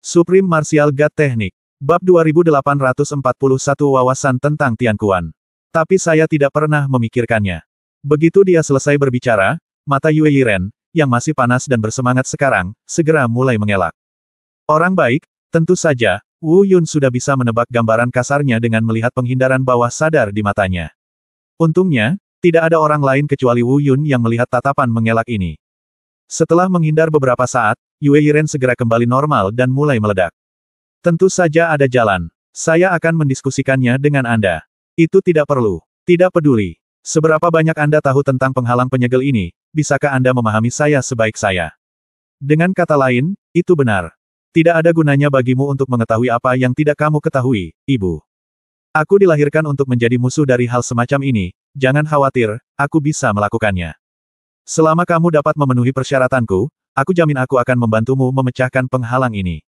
Supreme Martial God Technique. Bab 2841 Wawasan tentang Tianquan. Tapi saya tidak pernah memikirkannya. Begitu dia selesai berbicara, mata Yue Yiren, yang masih panas dan bersemangat sekarang, segera mulai mengelak. Orang baik, tentu saja, Wu Yun sudah bisa menebak gambaran kasarnya dengan melihat penghindaran bawah sadar di matanya. Untungnya, tidak ada orang lain kecuali Wu Yun yang melihat tatapan mengelak ini. Setelah menghindar beberapa saat, Yue Yiren segera kembali normal dan mulai meledak. Tentu saja ada jalan. Saya akan mendiskusikannya dengan Anda. Itu tidak perlu. Tidak peduli. Seberapa banyak Anda tahu tentang penghalang penyegel ini, bisakah Anda memahami saya sebaik saya? Dengan kata lain, itu benar. Tidak ada gunanya bagimu untuk mengetahui apa yang tidak kamu ketahui, Ibu. Aku dilahirkan untuk menjadi musuh dari hal semacam ini, jangan khawatir, aku bisa melakukannya. Selama kamu dapat memenuhi persyaratanku, aku jamin aku akan membantumu memecahkan penghalang ini.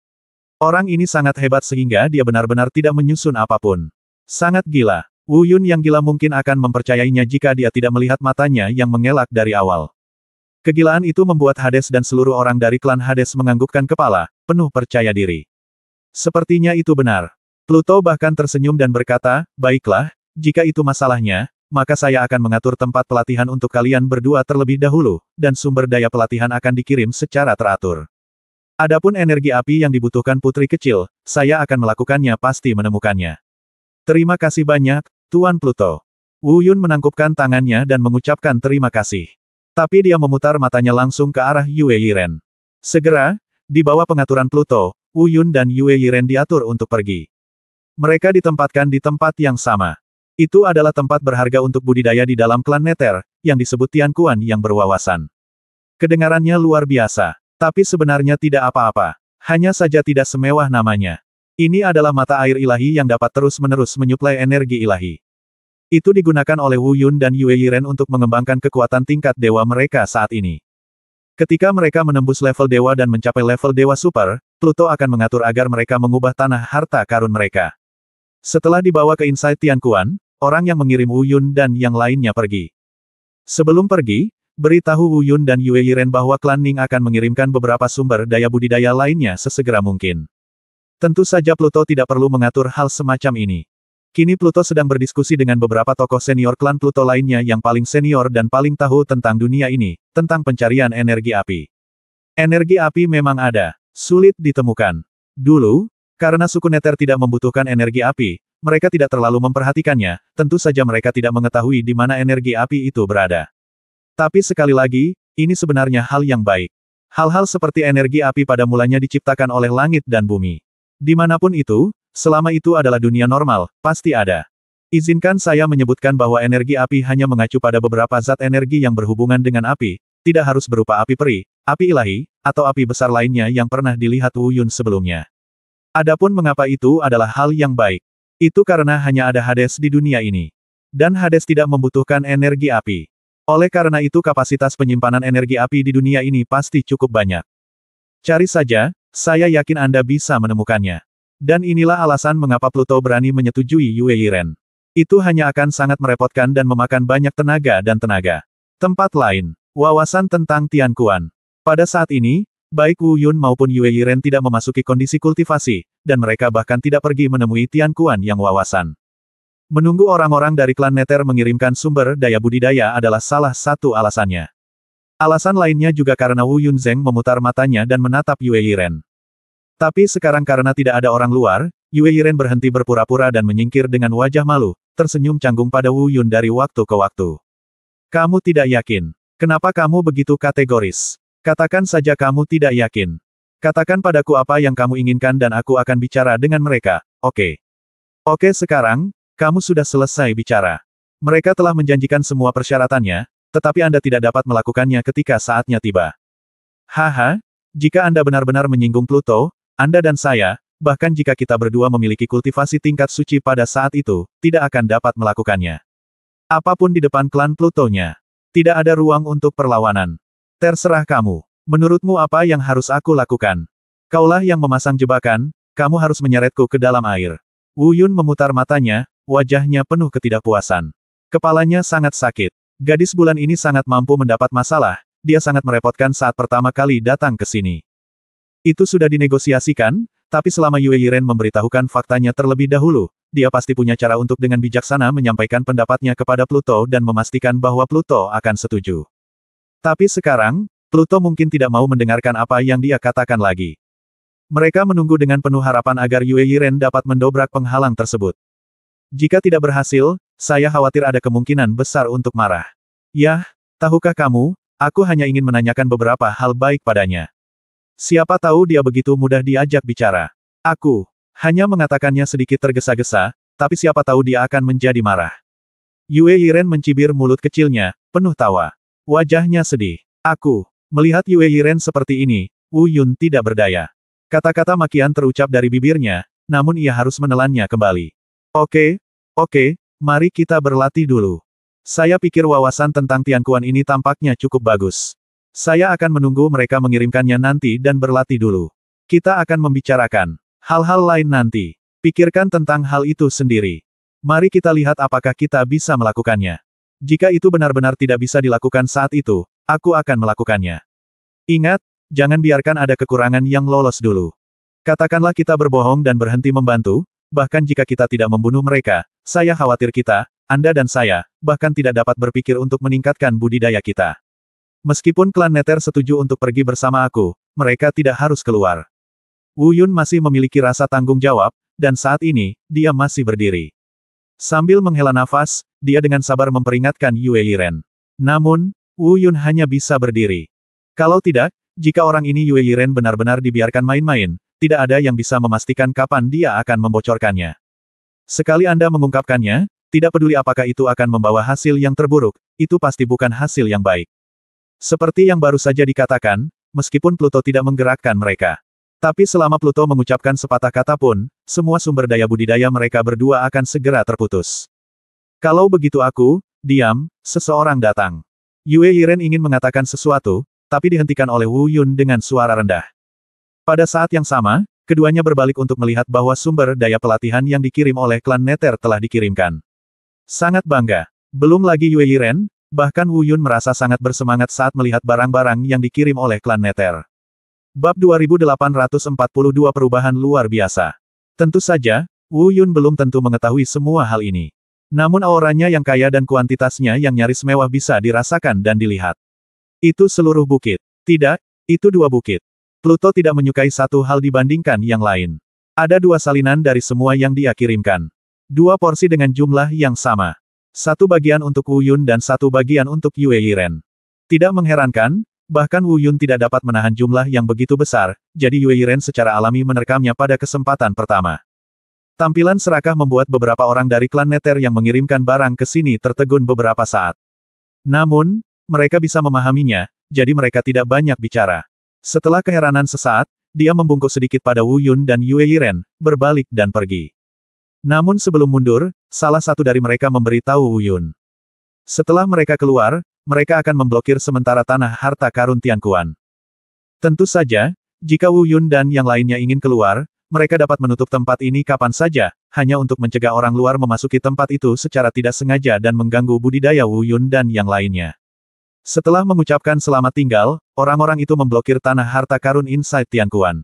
Orang ini sangat hebat sehingga dia benar-benar tidak menyusun apapun. Sangat gila. Wu Yun yang gila mungkin akan mempercayainya jika dia tidak melihat matanya yang mengelak dari awal. Kegilaan itu membuat Hades dan seluruh orang dari klan Hades menganggukkan kepala, penuh percaya diri. Sepertinya itu benar. Pluto bahkan tersenyum dan berkata, baiklah, jika itu masalahnya, maka saya akan mengatur tempat pelatihan untuk kalian berdua terlebih dahulu, dan sumber daya pelatihan akan dikirim secara teratur. Adapun energi api yang dibutuhkan putri kecil, saya akan melakukannya pasti menemukannya. Terima kasih banyak, Tuan Pluto. Wu Yun menangkupkan tangannya dan mengucapkan terima kasih. Tapi dia memutar matanya langsung ke arah Yue Yiren. Segera, di bawah pengaturan Pluto, Wu Yun dan Yue Yiren diatur untuk pergi. Mereka ditempatkan di tempat yang sama. Itu adalah tempat berharga untuk budidaya di dalam klan Nether, yang disebut Tianquan yang berwawasan. Kedengarannya luar biasa. Tapi sebenarnya tidak apa-apa. Hanya saja tidak semewah namanya. Ini adalah mata air ilahi yang dapat terus-menerus menyuplai energi ilahi. Itu digunakan oleh Wu Yun dan Yue Yiren untuk mengembangkan kekuatan tingkat dewa mereka saat ini. Ketika mereka menembus level dewa dan mencapai level dewa super, Pluto akan mengatur agar mereka mengubah tanah harta karun mereka. Setelah dibawa ke Inside Tianquan, orang yang mengirim Wu Yun dan yang lainnya pergi. Sebelum pergi, beritahu Wu Yun dan Yue Yiren bahwa klan Ning akan mengirimkan beberapa sumber daya budidaya lainnya sesegera mungkin. Tentu saja Pluto tidak perlu mengatur hal semacam ini. Kini Pluto sedang berdiskusi dengan beberapa tokoh senior klan Pluto lainnya yang paling senior dan paling tahu tentang dunia ini, tentang pencarian energi api. Energi api memang ada, sulit ditemukan. Dulu, karena suku Nether tidak membutuhkan energi api, mereka tidak terlalu memperhatikannya, tentu saja mereka tidak mengetahui di mana energi api itu berada. Tapi sekali lagi, ini sebenarnya hal yang baik. Hal-hal seperti energi api pada mulanya diciptakan oleh langit dan bumi. Dimanapun itu, selama itu adalah dunia normal, pasti ada. Izinkan saya menyebutkan bahwa energi api hanya mengacu pada beberapa zat energi yang berhubungan dengan api, tidak harus berupa api peri, api ilahi, atau api besar lainnya yang pernah dilihat Wu Yun sebelumnya. Adapun mengapa itu adalah hal yang baik. Itu karena hanya ada Hades di dunia ini. Dan Hades tidak membutuhkan energi api. Oleh karena itu kapasitas penyimpanan energi api di dunia ini pasti cukup banyak. Cari saja, saya yakin Anda bisa menemukannya. Dan inilah alasan mengapa Pluto berani menyetujui Yue Yiren. Itu hanya akan sangat merepotkan dan memakan banyak tenaga dan tenaga. Tempat lain, wawasan tentang Tianquan. Pada saat ini, baik Wu Yun maupun Yue Yiren tidak memasuki kondisi kultivasi, dan mereka bahkan tidak pergi menemui Tianquan yang wawasan. Menunggu orang-orang dari klan Nether mengirimkan sumber daya budidaya adalah salah satu alasannya. Alasan lainnya juga karena Wu Yunzeng memutar matanya dan menatap Yue Yiren. Tapi sekarang karena tidak ada orang luar, Yue Yiren berhenti berpura-pura dan menyingkir dengan wajah malu, tersenyum canggung pada Wu Yun dari waktu ke waktu. Kamu tidak yakin. Kenapa kamu begitu kategoris? Katakan saja kamu tidak yakin. Katakan padaku apa yang kamu inginkan dan aku akan bicara dengan mereka, oke? Oke sekarang, kamu sudah selesai bicara. Mereka telah menjanjikan semua persyaratannya, tetapi Anda tidak dapat melakukannya ketika saatnya tiba. Haha, jika Anda benar-benar menyinggung Pluto, Anda dan saya, bahkan jika kita berdua memiliki kultivasi tingkat suci pada saat itu, tidak akan dapat melakukannya. Apapun di depan klan Plutonya. Tidak ada ruang untuk perlawanan. Terserah kamu. Menurutmu apa yang harus aku lakukan? Kaulah yang memasang jebakan, kamu harus menyeretku ke dalam air. Wu Yun memutar matanya, wajahnya penuh ketidakpuasan. Kepalanya sangat sakit. Gadis bulan ini sangat mampu mendapat masalah, dia sangat merepotkan saat pertama kali datang ke sini. Itu sudah dinegosiasikan, Tapi selama Yue Yiren memberitahukan faktanya terlebih dahulu, dia pasti punya cara untuk dengan bijaksana menyampaikan pendapatnya kepada Pluto dan memastikan bahwa Pluto akan setuju. Tapi sekarang, Pluto mungkin tidak mau mendengarkan apa yang dia katakan lagi. Mereka menunggu dengan penuh harapan agar Yue Yiren dapat mendobrak penghalang tersebut. Jika tidak berhasil, saya khawatir ada kemungkinan besar untuk marah. Yah, tahukah kamu, aku hanya ingin menanyakan beberapa hal baik padanya. Siapa tahu dia begitu mudah diajak bicara. Aku hanya mengatakannya sedikit tergesa-gesa, tapi siapa tahu dia akan menjadi marah. Yue Yiren mencibir mulut kecilnya, penuh tawa. Wajahnya sedih. Aku melihat Yue Yiren seperti ini, Wu Yun tidak berdaya. Kata-kata makian terucap dari bibirnya, namun ia harus menelannya kembali. Oke, mari kita berlatih dulu. Saya pikir wawasan tentang Tianquan ini tampaknya cukup bagus. Saya akan menunggu mereka mengirimkannya nanti dan berlatih dulu. Kita akan membicarakan hal-hal lain nanti. Pikirkan tentang hal itu sendiri. Mari kita lihat apakah kita bisa melakukannya. Jika itu benar-benar tidak bisa dilakukan saat itu, aku akan melakukannya. Ingat, jangan biarkan ada kekurangan yang lolos dulu. Katakanlah kita berbohong dan berhenti membantu, bahkan jika kita tidak membunuh mereka, saya khawatir kita, Anda dan saya, bahkan tidak dapat berpikir untuk meningkatkan budidaya kita. Meskipun klan Nether setuju untuk pergi bersama aku, mereka tidak harus keluar. Wu Yun masih memiliki rasa tanggung jawab, dan saat ini, dia masih berdiri. Sambil menghela nafas, dia dengan sabar memperingatkan Yue Yiren. Namun, Wu Yun hanya bisa berdiri. Kalau tidak, jika orang ini Yue Yiren benar-benar dibiarkan main-main, tidak ada yang bisa memastikan kapan dia akan membocorkannya. Sekali Anda mengungkapkannya, tidak peduli apakah itu akan membawa hasil yang terburuk, itu pasti bukan hasil yang baik. Seperti yang baru saja dikatakan, meskipun Pluto tidak menggerakkan mereka. Tapi selama Pluto mengucapkan sepatah kata pun, semua sumber daya budidaya mereka berdua akan segera terputus. Kalau begitu aku, diam, seseorang datang. Yue Yiren ingin mengatakan sesuatu, tapi dihentikan oleh Wu Yun dengan suara rendah. Pada saat yang sama, keduanya berbalik untuk melihat bahwa sumber daya pelatihan yang dikirim oleh klan Nether telah dikirimkan. Sangat bangga. Belum lagi Yue Yiren, bahkan Wu Yun merasa sangat bersemangat saat melihat barang-barang yang dikirim oleh klan Nether. Bab 2842 Perubahan luar biasa. Tentu saja, Wu Yun belum tentu mengetahui semua hal ini. Namun auranya yang kaya dan kuantitasnya yang nyaris mewah bisa dirasakan dan dilihat. Itu seluruh bukit. Tidak, itu dua bukit. Pluto tidak menyukai satu hal dibandingkan yang lain. Ada dua salinan dari semua yang dia kirimkan. Dua porsi dengan jumlah yang sama. Satu bagian untuk Wu Yun dan satu bagian untuk Yue Yiren. Tidak mengherankan, bahkan Wu Yun tidak dapat menahan jumlah yang begitu besar, jadi Yue Yiren secara alami menerekamnya pada kesempatan pertama. Tampilan serakah membuat beberapa orang dari klan Nether yang mengirimkan barang ke sini tertegun beberapa saat. Namun, mereka bisa memahaminya, jadi mereka tidak banyak bicara. Setelah keheranan sesaat, dia membungkuk sedikit pada Wu Yun dan Yue Yiren, berbalik dan pergi. Namun sebelum mundur, salah satu dari mereka memberitahu Wu Yun. Setelah mereka keluar, mereka akan memblokir sementara tanah harta karun Tianquan. Tentu saja, jika Wu Yun dan yang lainnya ingin keluar, mereka dapat menutup tempat ini kapan saja, hanya untuk mencegah orang luar memasuki tempat itu secara tidak sengaja dan mengganggu budidaya Wu Yun dan yang lainnya. Setelah mengucapkan selamat tinggal, orang-orang itu memblokir tanah harta karun inside Tianquan.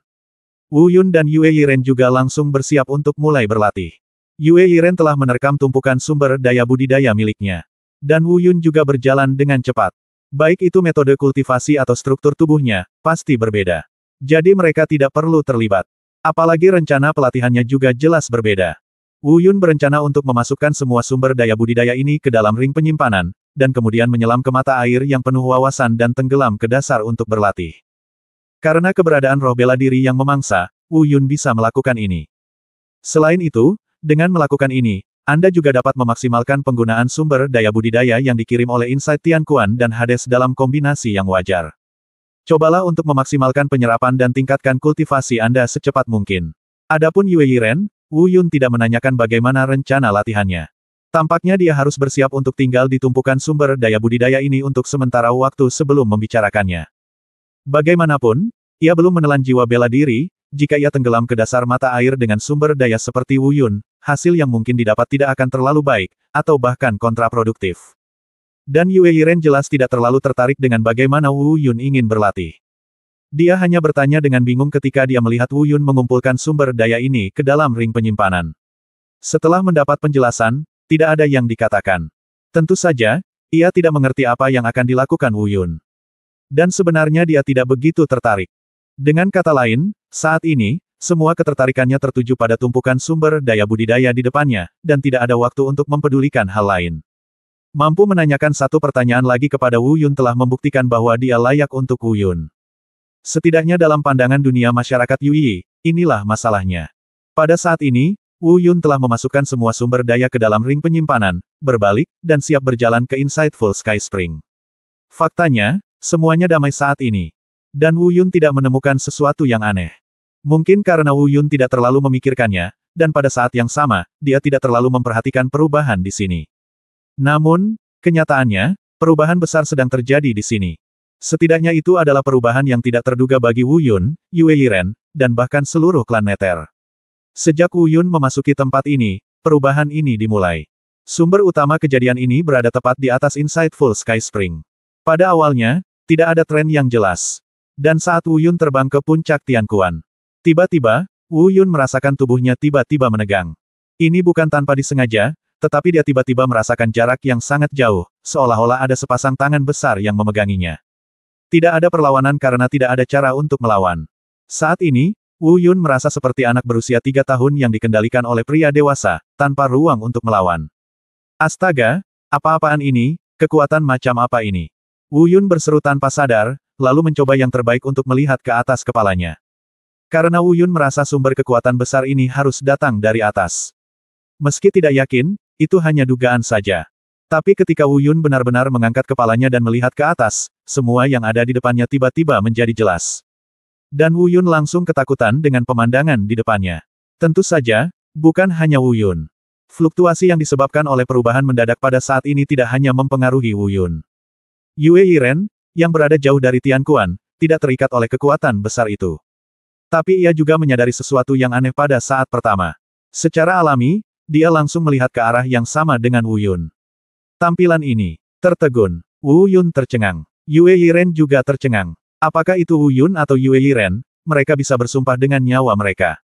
Wu Yun dan Yue Yiren juga langsung bersiap untuk mulai berlatih. Yue Yiren telah menerkam tumpukan sumber daya budidaya miliknya. Dan Wu Yun juga berjalan dengan cepat. Baik itu metode kultivasi atau struktur tubuhnya, pasti berbeda. Jadi mereka tidak perlu terlibat. Apalagi rencana pelatihannya juga jelas berbeda. Wu Yun berencana untuk memasukkan semua sumber daya budidaya ini ke dalam ring penyimpanan, dan kemudian menyelam ke mata air yang penuh wawasan dan tenggelam ke dasar untuk berlatih. Karena keberadaan roh bela diri yang memangsa, Wu Yun bisa melakukan ini. Selain itu, dengan melakukan ini, Anda juga dapat memaksimalkan penggunaan sumber daya budidaya yang dikirim oleh Insight Tianquan dan Hades dalam kombinasi yang wajar. Cobalah untuk memaksimalkan penyerapan dan tingkatkan kultivasi Anda secepat mungkin. Adapun Yue Yiren, Wu Yun tidak menanyakan bagaimana rencana latihannya. Tampaknya dia harus bersiap untuk tinggal di tumpukan sumber daya budidaya ini untuk sementara waktu sebelum membicarakannya. Bagaimanapun, ia belum menelan jiwa bela diri. Jika ia tenggelam ke dasar mata air dengan sumber daya seperti Wu Yun, hasil yang mungkin didapat tidak akan terlalu baik, atau bahkan kontraproduktif. Dan Yue Yiren jelas tidak terlalu tertarik dengan bagaimana Wu Yun ingin berlatih. Dia hanya bertanya dengan bingung ketika dia melihat Wu Yun mengumpulkan sumber daya ini ke dalam ring penyimpanan. Setelah mendapat penjelasan, tidak ada yang dikatakan. Tentu saja, ia tidak mengerti apa yang akan dilakukan Wu Yun. Dan sebenarnya dia tidak begitu tertarik. Dengan kata lain, saat ini, semua ketertarikannya tertuju pada tumpukan sumber daya budidaya di depannya, dan tidak ada waktu untuk mempedulikan hal lain. Mampu menanyakan satu pertanyaan lagi kepada Wu Yun telah membuktikan bahwa dia layak untuk Wu Yun. Setidaknya dalam pandangan dunia masyarakat Yui, inilah masalahnya. Pada saat ini, Wu Yun telah memasukkan semua sumber daya ke dalam ring penyimpanan, berbalik, dan siap berjalan ke Insightful Sky Spring. Faktanya, semuanya damai saat ini. Dan Wu Yun tidak menemukan sesuatu yang aneh. Mungkin karena Wu Yun tidak terlalu memikirkannya, dan pada saat yang sama, dia tidak terlalu memperhatikan perubahan di sini. Namun, kenyataannya, perubahan besar sedang terjadi di sini. Setidaknya itu adalah perubahan yang tidak terduga bagi Wu Yun, Yue Yiren, dan bahkan seluruh klan Nether. Sejak Wu Yun memasuki tempat ini, perubahan ini dimulai. Sumber utama kejadian ini berada tepat di atas Insightful Sky Spring. Pada awalnya, tidak ada tren yang jelas. Dan saat Wu Yun terbang ke puncak Tianquan, tiba-tiba, Wu Yun merasakan tubuhnya tiba-tiba menegang. Ini bukan tanpa disengaja, tetapi dia tiba-tiba merasakan jarak yang sangat jauh, seolah-olah ada sepasang tangan besar yang memeganginya. Tidak ada perlawanan karena tidak ada cara untuk melawan. Saat ini, Wu Yun merasa seperti anak berusia 3 tahun yang dikendalikan oleh pria dewasa, tanpa ruang untuk melawan. Astaga, apa-apaan ini, kekuatan macam apa ini? Wu Yun berseru tanpa sadar, lalu mencoba yang terbaik untuk melihat ke atas kepalanya. Karena Wu Yun merasa sumber kekuatan besar ini harus datang dari atas. Meski tidak yakin, itu hanya dugaan saja. Tapi ketika Wu Yun benar-benar mengangkat kepalanya dan melihat ke atas, semua yang ada di depannya tiba-tiba menjadi jelas. Dan Wu Yun langsung ketakutan dengan pemandangan di depannya. Tentu saja, bukan hanya Wu Yun. Fluktuasi yang disebabkan oleh perubahan mendadak pada saat ini tidak hanya mempengaruhi Wu Yun. Yue Yiren, yang berada jauh dari Tianquan, tidak terikat oleh kekuatan besar itu. Tapi ia juga menyadari sesuatu yang aneh pada saat pertama. Secara alami, dia langsung melihat ke arah yang sama dengan Wu Yun. Tampilan ini tertegun. Wu Yun tercengang. Yue Yiren juga tercengang. Apakah itu Wu Yun atau Yue Yiren? Mereka bisa bersumpah dengan nyawa mereka.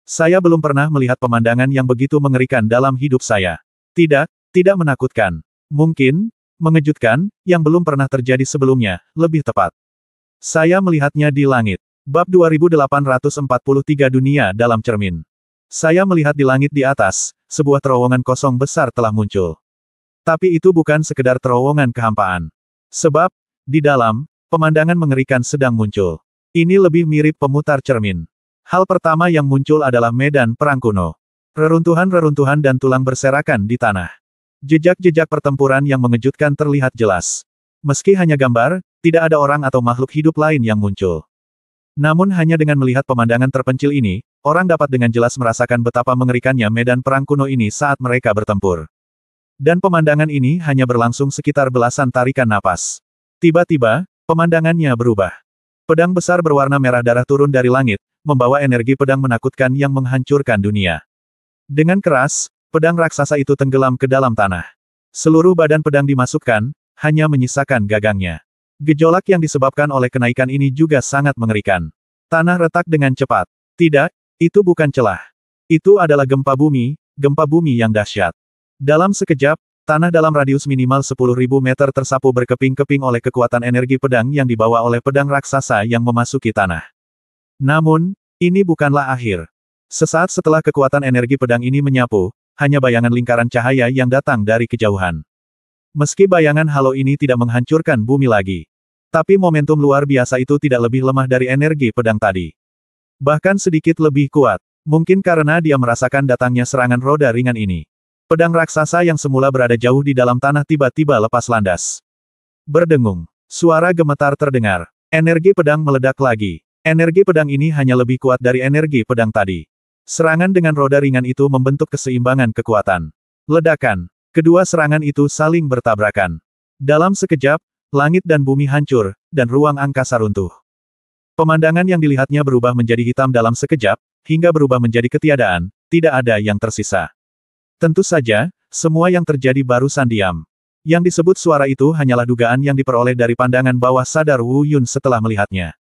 Saya belum pernah melihat pemandangan yang begitu mengerikan dalam hidup saya. Tidak menakutkan. Mungkin, mengejutkan, yang belum pernah terjadi sebelumnya, lebih tepat. Saya melihatnya di langit. Bab 2843 Dunia dalam cermin. Saya melihat di langit di atas, sebuah terowongan kosong besar telah muncul. Tapi itu bukan sekedar terowongan kehampaan. Sebab, di dalam, pemandangan mengerikan sedang muncul. Ini lebih mirip pemutar cermin. Hal pertama yang muncul adalah medan perang kuno. Reruntuhan-reruntuhan dan tulang berserakan di tanah. Jejak-jejak pertempuran yang mengejutkan terlihat jelas. Meski hanya gambar, tidak ada orang atau makhluk hidup lain yang muncul. Namun hanya dengan melihat pemandangan terpencil ini, orang dapat dengan jelas merasakan betapa mengerikannya medan perang kuno ini saat mereka bertempur. Dan pemandangan ini hanya berlangsung sekitar belasan tarikan napas. Tiba-tiba, pemandangannya berubah. Pedang besar berwarna merah darah turun dari langit, membawa energi pedang menakutkan yang menghancurkan dunia. Dengan keras, pedang raksasa itu tenggelam ke dalam tanah. Seluruh badan pedang dimasukkan, hanya menyisakan gagangnya. Gejolak yang disebabkan oleh kenaikan ini juga sangat mengerikan. Tanah retak dengan cepat. Tidak, itu bukan celah. Itu adalah gempa bumi yang dahsyat. Dalam sekejap, tanah dalam radius minimal 10.000 meter tersapu berkeping-keping oleh kekuatan energi pedang yang dibawa oleh pedang raksasa yang memasuki tanah. Namun, ini bukanlah akhir. Sesaat setelah kekuatan energi pedang ini menyapu, hanya bayangan lingkaran cahaya yang datang dari kejauhan. Meski bayangan halo ini tidak menghancurkan bumi lagi. Tapi momentum luar biasa itu tidak lebih lemah dari energi pedang tadi. Bahkan sedikit lebih kuat. Mungkin karena dia merasakan datangnya serangan roda ringan ini. Pedang raksasa yang semula berada jauh di dalam tanah tiba-tiba lepas landas. Berdengung. Suara gemetar terdengar. Energi pedang meledak lagi. Energi pedang ini hanya lebih kuat dari energi pedang tadi. Serangan dengan roda ringan itu membentuk keseimbangan kekuatan. Ledakan. Kedua serangan itu saling bertabrakan. Dalam sekejap, langit dan bumi hancur, dan ruang angkasa runtuh. Pemandangan yang dilihatnya berubah menjadi hitam dalam sekejap, hingga berubah menjadi ketiadaan, tidak ada yang tersisa. Tentu saja, semua yang terjadi barusan diam. Yang disebut suara itu hanyalah dugaan yang diperoleh dari pandangan bawah sadar Wu Yun setelah melihatnya.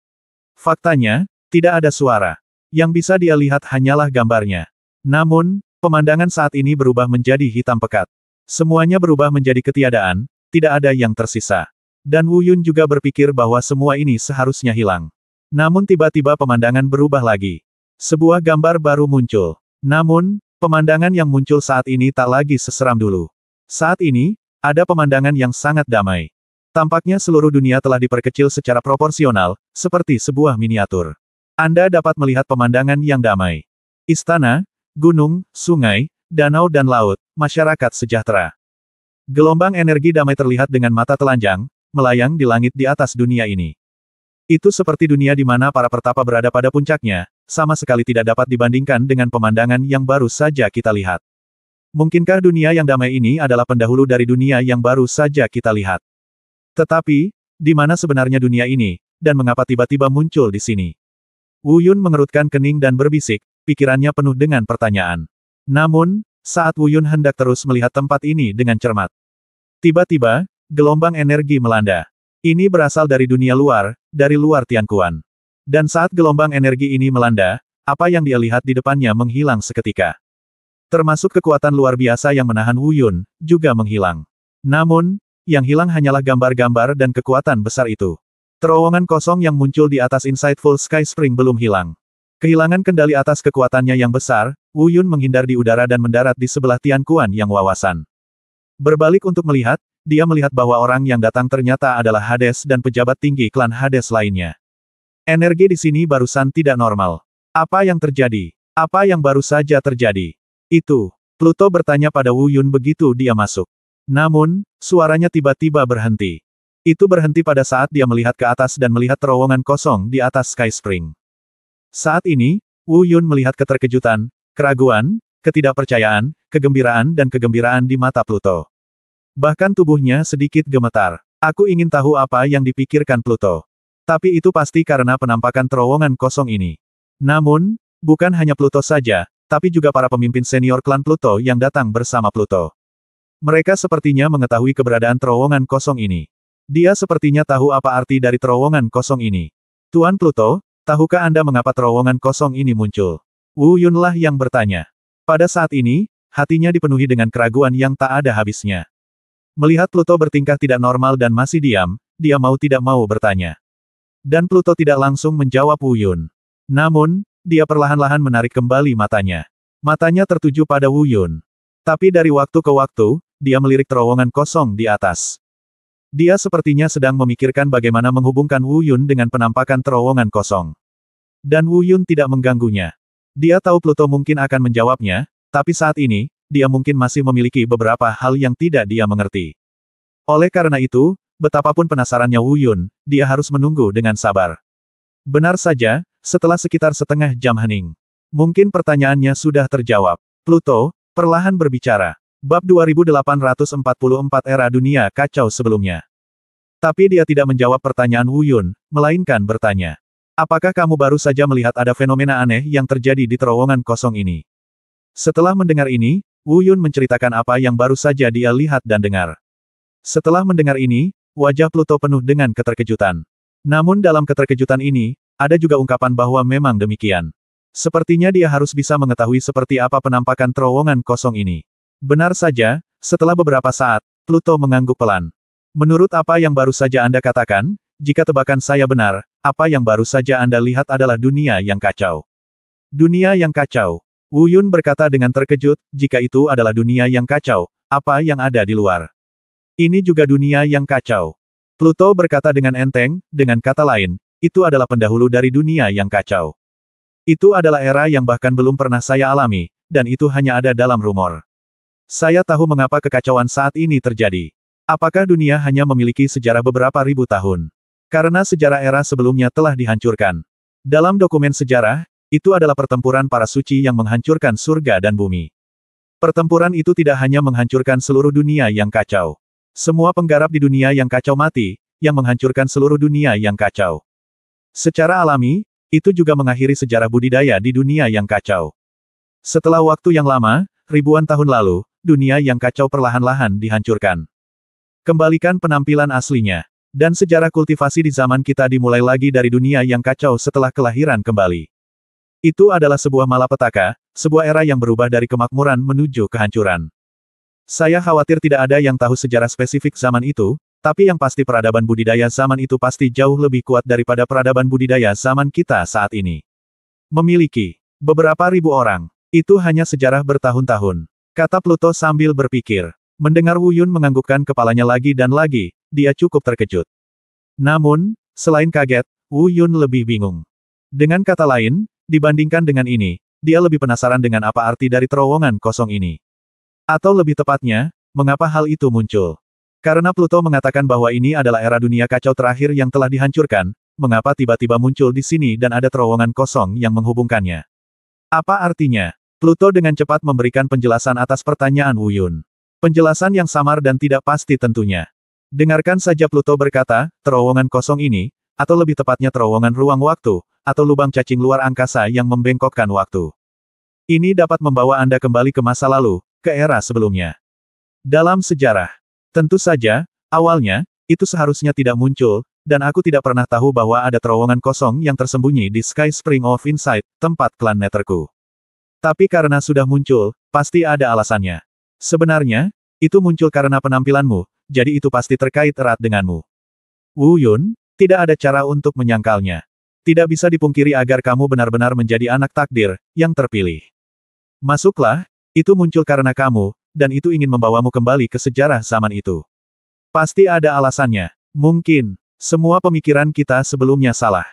Faktanya, tidak ada suara. Yang bisa dia lihat hanyalah gambarnya. Namun, pemandangan saat ini berubah menjadi hitam pekat. Semuanya berubah menjadi ketiadaan, tidak ada yang tersisa. Dan Wu Yun juga berpikir bahwa semua ini seharusnya hilang. Namun tiba-tiba pemandangan berubah lagi. Sebuah gambar baru muncul. Namun, pemandangan yang muncul saat ini tak lagi seseram dulu. Saat ini, ada pemandangan yang sangat damai. Tampaknya seluruh dunia telah diperkecil secara proporsional, seperti sebuah miniatur. Anda dapat melihat pemandangan yang damai. Istana, gunung, sungai, danau dan laut, masyarakat sejahtera. Gelombang energi damai terlihat dengan mata telanjang, melayang di langit di atas dunia ini. Itu seperti dunia di mana para pertapa berada pada puncaknya, sama sekali tidak dapat dibandingkan dengan pemandangan yang baru saja kita lihat. Mungkinkah dunia yang damai ini adalah pendahulu dari dunia yang baru saja kita lihat? Tetapi, di mana sebenarnya dunia ini, dan mengapa tiba-tiba muncul di sini? Wu Yun mengerutkan kening dan berbisik, pikirannya penuh dengan pertanyaan. Namun, saat Wu Yun hendak terus melihat tempat ini dengan cermat, tiba-tiba, gelombang energi melanda. Ini berasal dari dunia luar, dari luar Tianquan. Dan saat gelombang energi ini melanda, apa yang dia lihat di depannya menghilang seketika. Termasuk kekuatan luar biasa yang menahan Wu Yun, juga menghilang. Namun, yang hilang hanyalah gambar-gambar dan kekuatan besar itu. Terowongan kosong yang muncul di atas Insightful Sky Spring belum hilang. Kehilangan kendali atas kekuatannya yang besar, Wu Yun menghindar di udara dan mendarat di sebelah Tianquan yang wawasan. Berbalik untuk melihat, dia melihat bahwa orang yang datang ternyata adalah Hades dan pejabat tinggi klan Hades lainnya. Energi di sini barusan tidak normal. Apa yang terjadi? Apa yang baru saja terjadi? Itu, Pluto bertanya pada Wu Yun begitu dia masuk. Namun, suaranya tiba-tiba berhenti. Itu berhenti pada saat dia melihat ke atas dan melihat terowongan kosong di atas Sky Spring. Saat ini, Wu Yun melihat keterkejutan, keraguan, ketidakpercayaan, kegembiraan di mata Pluto. Bahkan tubuhnya sedikit gemetar. Aku ingin tahu apa yang dipikirkan Pluto. Tapi itu pasti karena penampakan terowongan kosong ini. Namun, bukan hanya Pluto saja, tapi juga para pemimpin senior klan Pluto yang datang bersama Pluto. Mereka sepertinya mengetahui keberadaan terowongan kosong ini. Dia sepertinya tahu apa arti dari terowongan kosong ini. Tuan Pluto, tahukah Anda mengapa terowongan kosong ini muncul? Wu Yunlah yang bertanya. Pada saat ini, hatinya dipenuhi dengan keraguan yang tak ada habisnya. Melihat Pluto bertingkah tidak normal dan masih diam, dia mau tidak mau bertanya. Dan Pluto tidak langsung menjawab Wu Yun. Namun, dia perlahan-lahan menarik kembali matanya. Matanya tertuju pada Wu Yun. Tapi dari waktu ke waktu, dia melirik terowongan kosong di atas. Dia sepertinya sedang memikirkan bagaimana menghubungkan Wu Yun dengan penampakan terowongan kosong. Dan Wu Yun tidak mengganggunya. Dia tahu Pluto mungkin akan menjawabnya, tapi saat ini, dia mungkin masih memiliki beberapa hal yang tidak dia mengerti. Oleh karena itu, betapapun penasarannya Wu Yun, dia harus menunggu dengan sabar. Benar saja, setelah sekitar setengah jam hening. Mungkin pertanyaannya sudah terjawab. Pluto, perlahan berbicara. Bab 2844 Era Dunia Kacau sebelumnya. Tapi dia tidak menjawab pertanyaan Wu Yun, melainkan bertanya. Apakah kamu baru saja melihat ada fenomena aneh yang terjadi di terowongan kosong ini? Setelah mendengar ini, Wu Yun menceritakan apa yang baru saja dia lihat dan dengar. Setelah mendengar ini, wajah Pluto penuh dengan keterkejutan. Namun dalam keterkejutan ini, ada juga ungkapan bahwa memang demikian. Sepertinya dia harus bisa mengetahui seperti apa penampakan terowongan kosong ini. Benar saja, setelah beberapa saat, Pluto mengangguk pelan. Menurut apa yang baru saja Anda katakan, jika tebakan saya benar, apa yang baru saja Anda lihat adalah dunia yang kacau. Dunia yang kacau. Wu Yun berkata dengan terkejut, jika itu adalah dunia yang kacau, apa yang ada di luar? Ini juga dunia yang kacau. Pluto berkata dengan enteng, dengan kata lain, itu adalah pendahulu dari dunia yang kacau. Itu adalah era yang bahkan belum pernah saya alami, dan itu hanya ada dalam rumor. Saya tahu mengapa kekacauan saat ini terjadi. Apakah dunia hanya memiliki sejarah beberapa ribu tahun? Karena sejarah era sebelumnya telah dihancurkan. Dalam dokumen sejarah, itu adalah pertempuran para suci yang menghancurkan surga dan bumi. Pertempuran itu tidak hanya menghancurkan seluruh dunia yang kacau. Semua penggarap di dunia yang kacau mati, yang menghancurkan seluruh dunia yang kacau. Secara alami, itu juga mengakhiri sejarah budidaya di dunia yang kacau. Setelah waktu yang lama, ribuan tahun lalu, dunia yang kacau perlahan-lahan dihancurkan. Kembalikan penampilan aslinya. Dan sejarah kultivasi di zaman kita dimulai lagi dari dunia yang kacau setelah kelahiran kembali. Itu adalah sebuah malapetaka, sebuah era yang berubah dari kemakmuran menuju kehancuran. Saya khawatir tidak ada yang tahu sejarah spesifik zaman itu, tapi yang pasti peradaban budidaya zaman itu pasti jauh lebih kuat daripada peradaban budidaya zaman kita saat ini. Memiliki beberapa ribu orang. Itu hanya sejarah bertahun-tahun, kata Pluto sambil berpikir. Mendengar Wu Yun menganggukkan kepalanya lagi dan lagi, dia cukup terkejut. Namun, selain kaget, Wu Yun lebih bingung. Dengan kata lain, dibandingkan dengan ini, dia lebih penasaran dengan apa arti dari terowongan kosong ini. Atau lebih tepatnya, mengapa hal itu muncul. Karena Pluto mengatakan bahwa ini adalah era dunia kacau terakhir yang telah dihancurkan, mengapa tiba-tiba muncul di sini dan ada terowongan kosong yang menghubungkannya. Apa artinya? Pluto dengan cepat memberikan penjelasan atas pertanyaan Wu Yun. Penjelasan yang samar dan tidak pasti tentunya. Dengarkan saja, Pluto berkata, terowongan kosong ini, atau lebih tepatnya terowongan ruang waktu, atau lubang cacing luar angkasa yang membengkokkan waktu. Ini dapat membawa Anda kembali ke masa lalu, ke era sebelumnya. Dalam sejarah. Tentu saja, awalnya, itu seharusnya tidak muncul, dan aku tidak pernah tahu bahwa ada terowongan kosong yang tersembunyi di Sky Spring of Insight, tempat klan Netherku. Tapi karena sudah muncul, pasti ada alasannya. Sebenarnya, itu muncul karena penampilanmu, jadi itu pasti terkait erat denganmu. Wu Yun, tidak ada cara untuk menyangkalnya. Tidak bisa dipungkiri agar kamu benar-benar menjadi anak takdir, yang terpilih. Masuklah, itu muncul karena kamu, dan itu ingin membawamu kembali ke sejarah zaman itu. Pasti ada alasannya. Mungkin, semua pemikiran kita sebelumnya salah.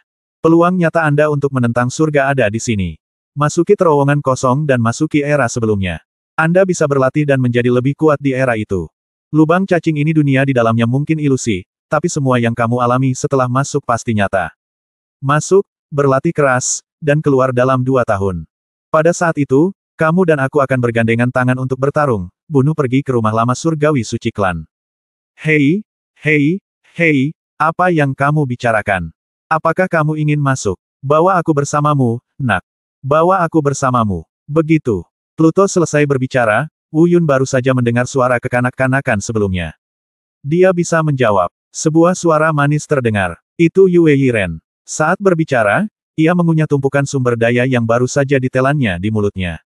Peluang nyata Anda untuk menentang surga ada di sini. Masuki terowongan kosong dan masuki era sebelumnya. Anda bisa berlatih dan menjadi lebih kuat di era itu. Lubang cacing ini dunia di dalamnya mungkin ilusi, tapi semua yang kamu alami setelah masuk pasti nyata. Masuk, berlatih keras, dan keluar dalam 2 tahun. Pada saat itu, kamu dan aku akan bergandengan tangan untuk bertarung, bunuh pergi ke rumah lama surgawi suci klan. Hei, apa yang kamu bicarakan? Apakah kamu ingin masuk? Bawa aku bersamamu, nak. Bawa aku bersamamu. Begitu. Pluto selesai berbicara, Wu Yun baru saja mendengar suara kekanak-kanakan sebelumnya. Dia bisa menjawab. Sebuah suara manis terdengar. Itu Yue Yiren. Saat berbicara, ia mengunyah tumpukan sumber daya yang baru saja ditelannya di mulutnya.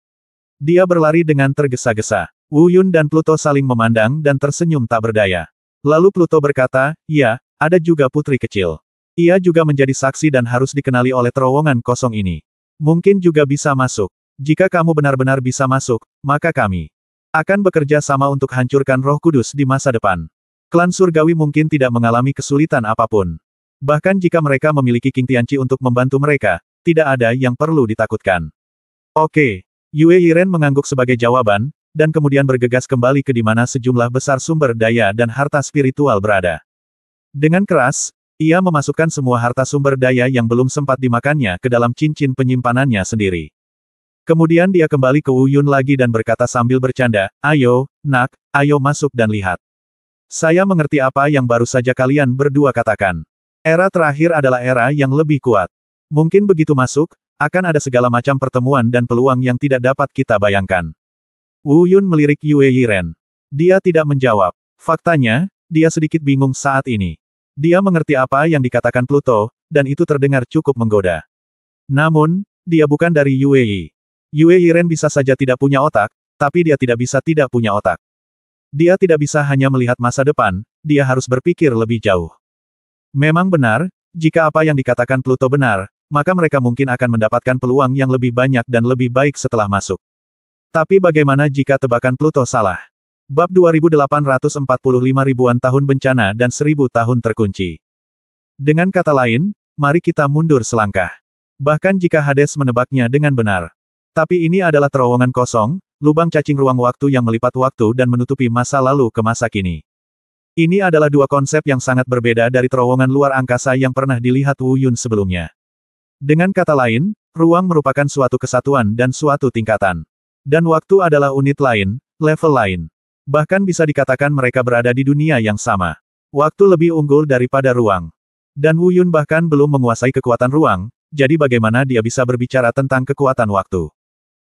Dia berlari dengan tergesa-gesa. Wu Yun dan Pluto saling memandang dan tersenyum tak berdaya. Lalu Pluto berkata, ya, ada juga putri kecil. Ia juga menjadi saksi dan harus dikenali oleh terowongan kosong ini. Mungkin juga bisa masuk. Jika kamu benar-benar bisa masuk, maka kami akan bekerja sama untuk hancurkan Roh Kudus di masa depan. Klan surgawi mungkin tidak mengalami kesulitan apapun. Bahkan jika mereka memiliki King Tianqi untuk membantu mereka, tidak ada yang perlu ditakutkan. Oke. Yue Yiren mengangguk sebagai jawaban, dan kemudian bergegas kembali ke di mana sejumlah besar sumber daya dan harta spiritual berada. Dengan keras, ia memasukkan semua harta sumber daya yang belum sempat dimakannya ke dalam cincin penyimpanannya sendiri. Kemudian dia kembali ke Wu Yun lagi dan berkata sambil bercanda, ayo, nak, ayo masuk dan lihat. Saya mengerti apa yang baru saja kalian berdua katakan. Era terakhir adalah era yang lebih kuat. Mungkin begitu masuk, akan ada segala macam pertemuan dan peluang yang tidak dapat kita bayangkan. Wu Yun melirik Yue Yiren. Dia tidak menjawab. Faktanya, dia sedikit bingung saat ini. Dia mengerti apa yang dikatakan Pluto, dan itu terdengar cukup menggoda. Namun, dia bukan dari Yue Yi. Yue Yiren bisa saja tidak punya otak, tapi dia tidak bisa tidak punya otak. Dia tidak bisa hanya melihat masa depan, dia harus berpikir lebih jauh. Memang benar, jika apa yang dikatakan Pluto benar, maka mereka mungkin akan mendapatkan peluang yang lebih banyak dan lebih baik setelah masuk. Tapi bagaimana jika tebakan Pluto salah? Bab 2845 ribuan tahun bencana dan 1000 tahun terkunci. Dengan kata lain, mari kita mundur selangkah. Bahkan jika Hades menebaknya dengan benar. Tapi ini adalah terowongan kosong, lubang cacing ruang waktu yang melipat waktu dan menutupi masa lalu ke masa kini. Ini adalah dua konsep yang sangat berbeda dari terowongan luar angkasa yang pernah dilihat Wu Yun sebelumnya. Dengan kata lain, ruang merupakan suatu kesatuan dan suatu tingkatan. Dan waktu adalah unit lain, level lain. Bahkan bisa dikatakan mereka berada di dunia yang sama. Waktu lebih unggul daripada ruang. Dan Wu Yun bahkan belum menguasai kekuatan ruang, jadi bagaimana dia bisa berbicara tentang kekuatan waktu.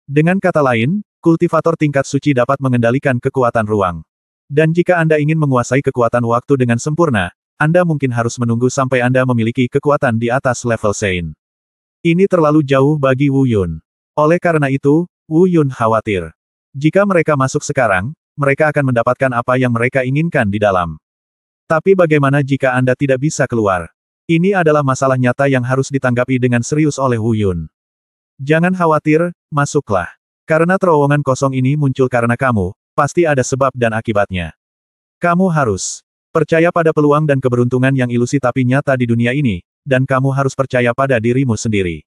Dengan kata lain, kultivator tingkat suci dapat mengendalikan kekuatan ruang. Dan jika Anda ingin menguasai kekuatan waktu dengan sempurna, Anda mungkin harus menunggu sampai Anda memiliki kekuatan di atas level Sein. Ini terlalu jauh bagi Wu Yun. Oleh karena itu, Wu Yun khawatir. Jika mereka masuk sekarang, mereka akan mendapatkan apa yang mereka inginkan di dalam. Tapi bagaimana jika Anda tidak bisa keluar? Ini adalah masalah nyata yang harus ditanggapi dengan serius oleh Wu Yun. Jangan khawatir, masuklah. Karena terowongan kosong ini muncul karena kamu, pasti ada sebab dan akibatnya. Kamu harus percaya pada peluang dan keberuntungan yang ilusi tapi nyata di dunia ini, dan kamu harus percaya pada dirimu sendiri.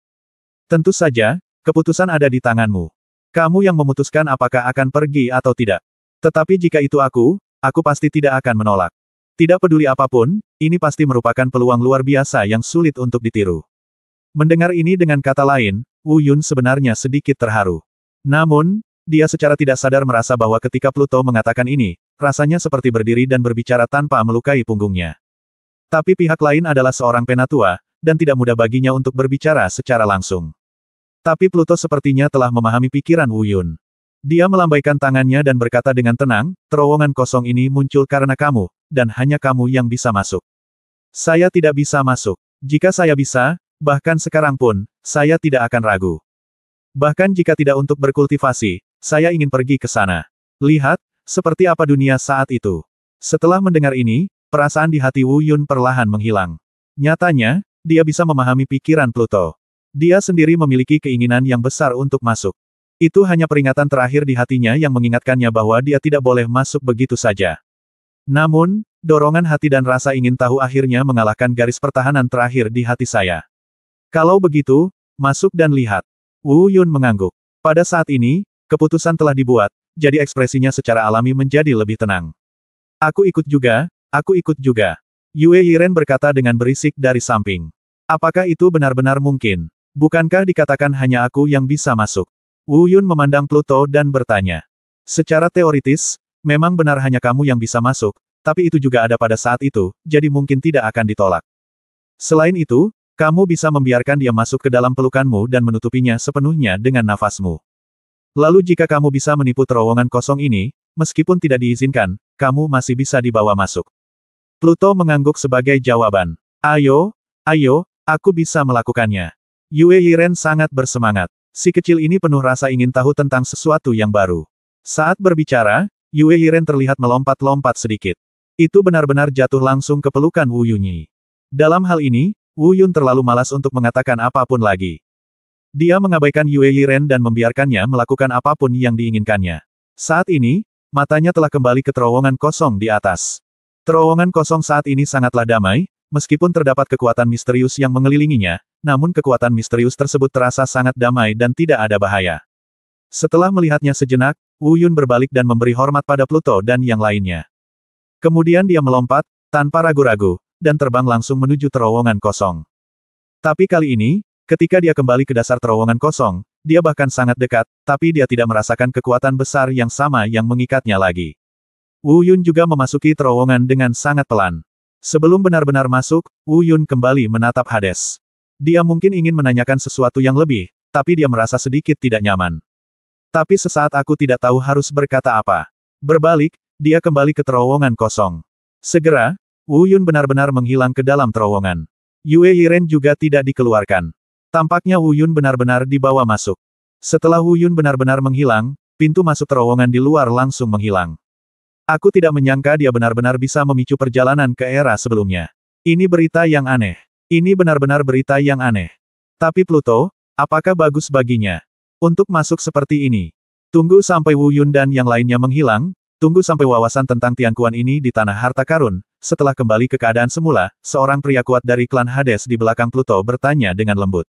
Tentu saja, keputusan ada di tanganmu. Kamu yang memutuskan apakah akan pergi atau tidak. Tetapi jika itu aku pasti tidak akan menolak. Tidak peduli apapun, ini pasti merupakan peluang luar biasa yang sulit untuk ditiru. Mendengar ini dengan kata lain, Wu Yun sebenarnya sedikit terharu. Namun, dia secara tidak sadar merasa bahwa ketika Pluto mengatakan ini, rasanya seperti berdiri dan berbicara tanpa melukai punggungnya. Tapi pihak lain adalah seorang penatua, dan tidak mudah baginya untuk berbicara secara langsung. Tapi Pluto sepertinya telah memahami pikiran Wu Yun. Dia melambaikan tangannya dan berkata dengan tenang, terowongan kosong ini muncul karena kamu, dan hanya kamu yang bisa masuk. Saya tidak bisa masuk. Jika saya bisa, bahkan sekarang pun, saya tidak akan ragu. Bahkan jika tidak untuk berkultivasi, saya ingin pergi ke sana. Lihat, seperti apa dunia saat itu. Setelah mendengar ini, perasaan di hati Wu Yun perlahan menghilang. Nyatanya, dia bisa memahami pikiran Pluto. Dia sendiri memiliki keinginan yang besar untuk masuk. Itu hanya peringatan terakhir di hatinya yang mengingatkannya bahwa dia tidak boleh masuk begitu saja. Namun, dorongan hati dan rasa ingin tahu akhirnya mengalahkan garis pertahanan terakhir di hati saya. Kalau begitu, masuk dan lihat. Wu Yun mengangguk. Pada saat ini, keputusan telah dibuat, jadi ekspresinya secara alami menjadi lebih tenang. Aku ikut juga, aku ikut juga. Yue Yiren berkata dengan berisik dari samping. Apakah itu benar-benar mungkin? Bukankah dikatakan hanya aku yang bisa masuk? Wu Yun memandang Pluto dan bertanya. Secara teoritis, memang benar hanya kamu yang bisa masuk, tapi itu juga ada pada saat itu, jadi mungkin tidak akan ditolak. Selain itu, kamu bisa membiarkan dia masuk ke dalam pelukanmu dan menutupinya sepenuhnya dengan nafasmu. Lalu jika kamu bisa menipu terowongan kosong ini, meskipun tidak diizinkan, kamu masih bisa dibawa masuk. Pluto mengangguk sebagai jawaban. Ayo, aku bisa melakukannya. Yue Yiren sangat bersemangat. Si kecil ini penuh rasa ingin tahu tentang sesuatu yang baru. Saat berbicara, Yue Yiren terlihat melompat-lompat sedikit. Itu benar-benar jatuh langsung ke pelukan Wu Yunyi. Dalam hal ini, Wu Yun terlalu malas untuk mengatakan apapun lagi. Dia mengabaikan Yue Yiren dan membiarkannya melakukan apapun yang diinginkannya. Saat ini, matanya telah kembali ke terowongan kosong di atas. Terowongan kosong saat ini sangatlah damai, meskipun terdapat kekuatan misterius yang mengelilinginya, namun kekuatan misterius tersebut terasa sangat damai dan tidak ada bahaya. Setelah melihatnya sejenak, Wu Yun berbalik dan memberi hormat pada Pluto dan yang lainnya. Kemudian dia melompat, tanpa ragu-ragu, dan terbang langsung menuju terowongan kosong. Tapi kali ini, ketika dia kembali ke dasar terowongan kosong, dia bahkan sangat dekat, tapi dia tidak merasakan kekuatan besar yang sama yang mengikatnya lagi. Wu Yun juga memasuki terowongan dengan sangat pelan. Sebelum benar-benar masuk, Wu Yun kembali menatap Hades. Dia mungkin ingin menanyakan sesuatu yang lebih, tapi dia merasa sedikit tidak nyaman. Tapi sesaat aku tidak tahu harus berkata apa. Berbalik, dia kembali ke terowongan kosong. Segera, Wu Yun benar-benar menghilang ke dalam terowongan. Yue Yiren juga tidak dikeluarkan. Tampaknya Wu Yun benar-benar dibawa masuk. Setelah Wu Yun benar-benar menghilang, pintu masuk terowongan di luar langsung menghilang. Aku tidak menyangka dia benar-benar bisa memicu perjalanan ke era sebelumnya. Ini berita yang aneh. Ini benar-benar berita yang aneh. Tapi Pluto, apakah bagus baginya untuk masuk seperti ini? Tunggu sampai Wu Yun dan yang lainnya menghilang, tunggu sampai wawasan tentang Tianquan ini di tanah harta karun. Setelah kembali ke keadaan semula, seorang pria kuat dari klan Hades di belakang Pluto bertanya dengan lembut.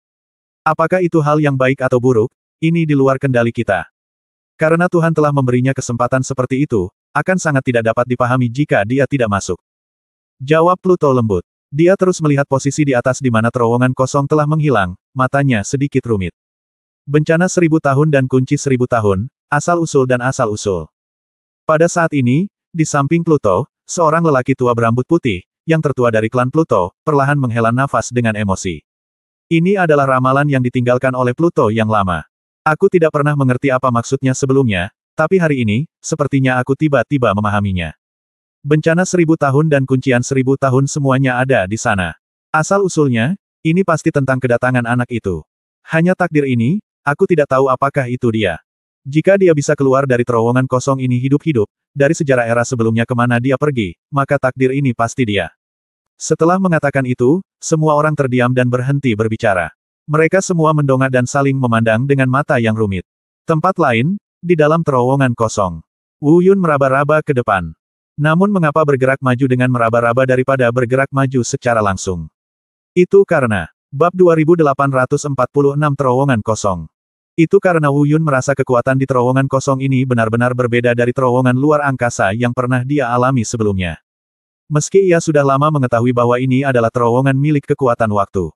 Apakah itu hal yang baik atau buruk? Ini di luar kendali kita. Karena Tuhan telah memberinya kesempatan seperti itu, akan sangat tidak dapat dipahami jika dia tidak masuk. Jawab Pluto lembut. Dia terus melihat posisi di atas di mana terowongan kosong telah menghilang, matanya sedikit rumit. Bencana 1000 tahun dan kunci 1000 tahun, asal-usul dan asal-usul. Pada saat ini, di samping Pluto, seorang lelaki tua berambut putih, yang tertua dari klan Pluto, perlahan menghela nafas dengan emosi. Ini adalah ramalan yang ditinggalkan oleh Pluto yang lama. Aku tidak pernah mengerti apa maksudnya sebelumnya, tapi hari ini, sepertinya aku tiba-tiba memahaminya. Bencana 1000 tahun dan kuncian 1000 tahun semuanya ada di sana. Asal-usulnya, ini pasti tentang kedatangan anak itu. Hanya takdir ini, aku tidak tahu apakah itu dia. Jika dia bisa keluar dari terowongan kosong ini hidup-hidup, dari sejarah era sebelumnya kemana dia pergi, maka takdir ini pasti dia. Setelah mengatakan itu, semua orang terdiam dan berhenti berbicara. Mereka semua mendongak dan saling memandang dengan mata yang rumit. Tempat lain, di dalam terowongan kosong. Wu Yun meraba-raba ke depan. Namun mengapa bergerak maju dengan meraba-raba daripada bergerak maju secara langsung? Itu karena, bab 2846 terowongan kosong. Itu karena Wu Yun merasa kekuatan di terowongan kosong ini benar-benar berbeda dari terowongan luar angkasa yang pernah dia alami sebelumnya. Meski ia sudah lama mengetahui bahwa ini adalah terowongan milik kekuatan waktu.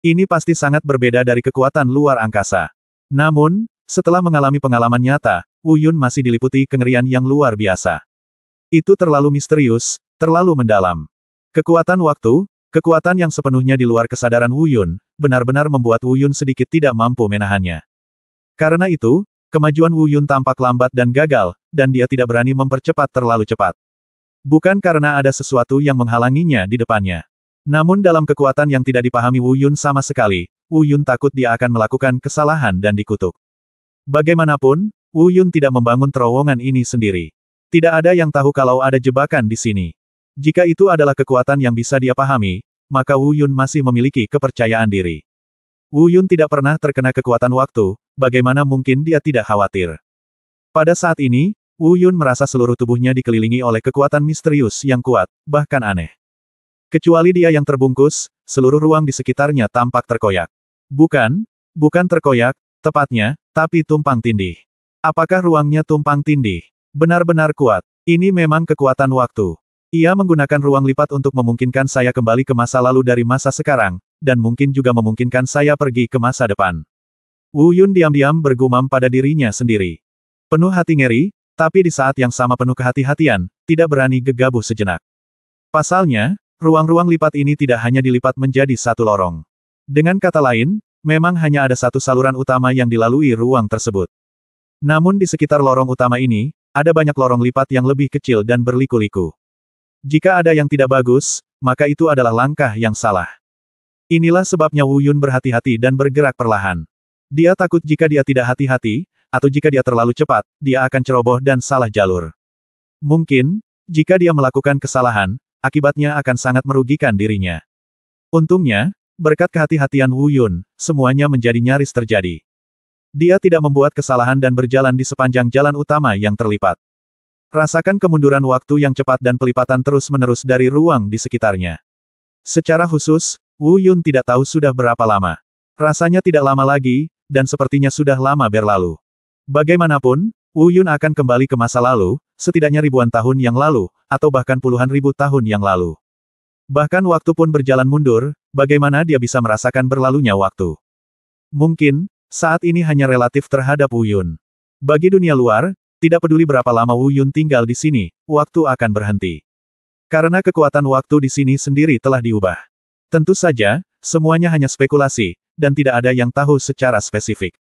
Ini pasti sangat berbeda dari kekuatan luar angkasa. Namun, setelah mengalami pengalaman nyata, Wu Yun masih diliputi kengerian yang luar biasa. Itu terlalu misterius, terlalu mendalam. Kekuatan waktu, kekuatan yang sepenuhnya di luar kesadaran Wu Yun, benar-benar membuat Wu Yun sedikit tidak mampu menahannya. Karena itu, kemajuan Wu Yun tampak lambat dan gagal, dan dia tidak berani mempercepat terlalu cepat. Bukan karena ada sesuatu yang menghalanginya di depannya. Namun dalam kekuatan yang tidak dipahami Wu Yun sama sekali, Wu Yun takut dia akan melakukan kesalahan dan dikutuk. Bagaimanapun, Wu Yun tidak membangun terowongan ini sendiri. Tidak ada yang tahu kalau ada jebakan di sini. Jika itu adalah kekuatan yang bisa dia pahami, maka Wu Yun masih memiliki kepercayaan diri. Wu Yun tidak pernah terkena kekuatan waktu, bagaimana mungkin dia tidak khawatir. Pada saat ini, Wu Yun merasa seluruh tubuhnya dikelilingi oleh kekuatan misterius yang kuat, bahkan aneh. Kecuali dia yang terbungkus, seluruh ruang di sekitarnya tampak terkoyak. Bukan terkoyak, tepatnya, tapi tumpang tindih. Apakah ruangnya tumpang tindih? Benar-benar kuat. Ini memang kekuatan waktu. Ia menggunakan ruang lipat untuk memungkinkan saya kembali ke masa lalu dari masa sekarang, dan mungkin juga memungkinkan saya pergi ke masa depan. Wu Yun diam-diam bergumam pada dirinya sendiri. Penuh hati ngeri, tapi di saat yang sama penuh kehati-hatian, tidak berani gegabah sejenak. Pasalnya, ruang-ruang lipat ini tidak hanya dilipat menjadi satu lorong. Dengan kata lain, memang hanya ada satu saluran utama yang dilalui ruang tersebut. Namun di sekitar lorong utama ini, ada banyak lorong lipat yang lebih kecil dan berliku-liku. Jika ada yang tidak bagus, maka itu adalah langkah yang salah. Inilah sebabnya Wu Yun berhati-hati dan bergerak perlahan. Dia takut jika dia tidak hati-hati, atau jika dia terlalu cepat, dia akan ceroboh dan salah jalur. Mungkin, jika dia melakukan kesalahan, akibatnya akan sangat merugikan dirinya. Untungnya, berkat kehati-hatian Wu Yun, semuanya menjadi nyaris terjadi. Dia tidak membuat kesalahan dan berjalan di sepanjang jalan utama yang terlipat. Rasakan kemunduran waktu yang cepat dan pelipatan terus-menerus dari ruang di sekitarnya. Secara khusus, Wu Yun tidak tahu sudah berapa lama. Rasanya tidak lama lagi, dan sepertinya sudah lama berlalu. Bagaimanapun, Wu Yun akan kembali ke masa lalu, setidaknya ribuan tahun yang lalu, atau bahkan puluhan ribu tahun yang lalu. Bahkan waktu pun berjalan mundur, bagaimana dia bisa merasakan berlalunya waktu? Mungkin, saat ini hanya relatif terhadap Wu Yun. Bagi dunia luar, tidak peduli berapa lama Wu Yun tinggal di sini, waktu akan berhenti. Karena kekuatan waktu di sini sendiri telah diubah. Tentu saja, semuanya hanya spekulasi, dan tidak ada yang tahu secara spesifik.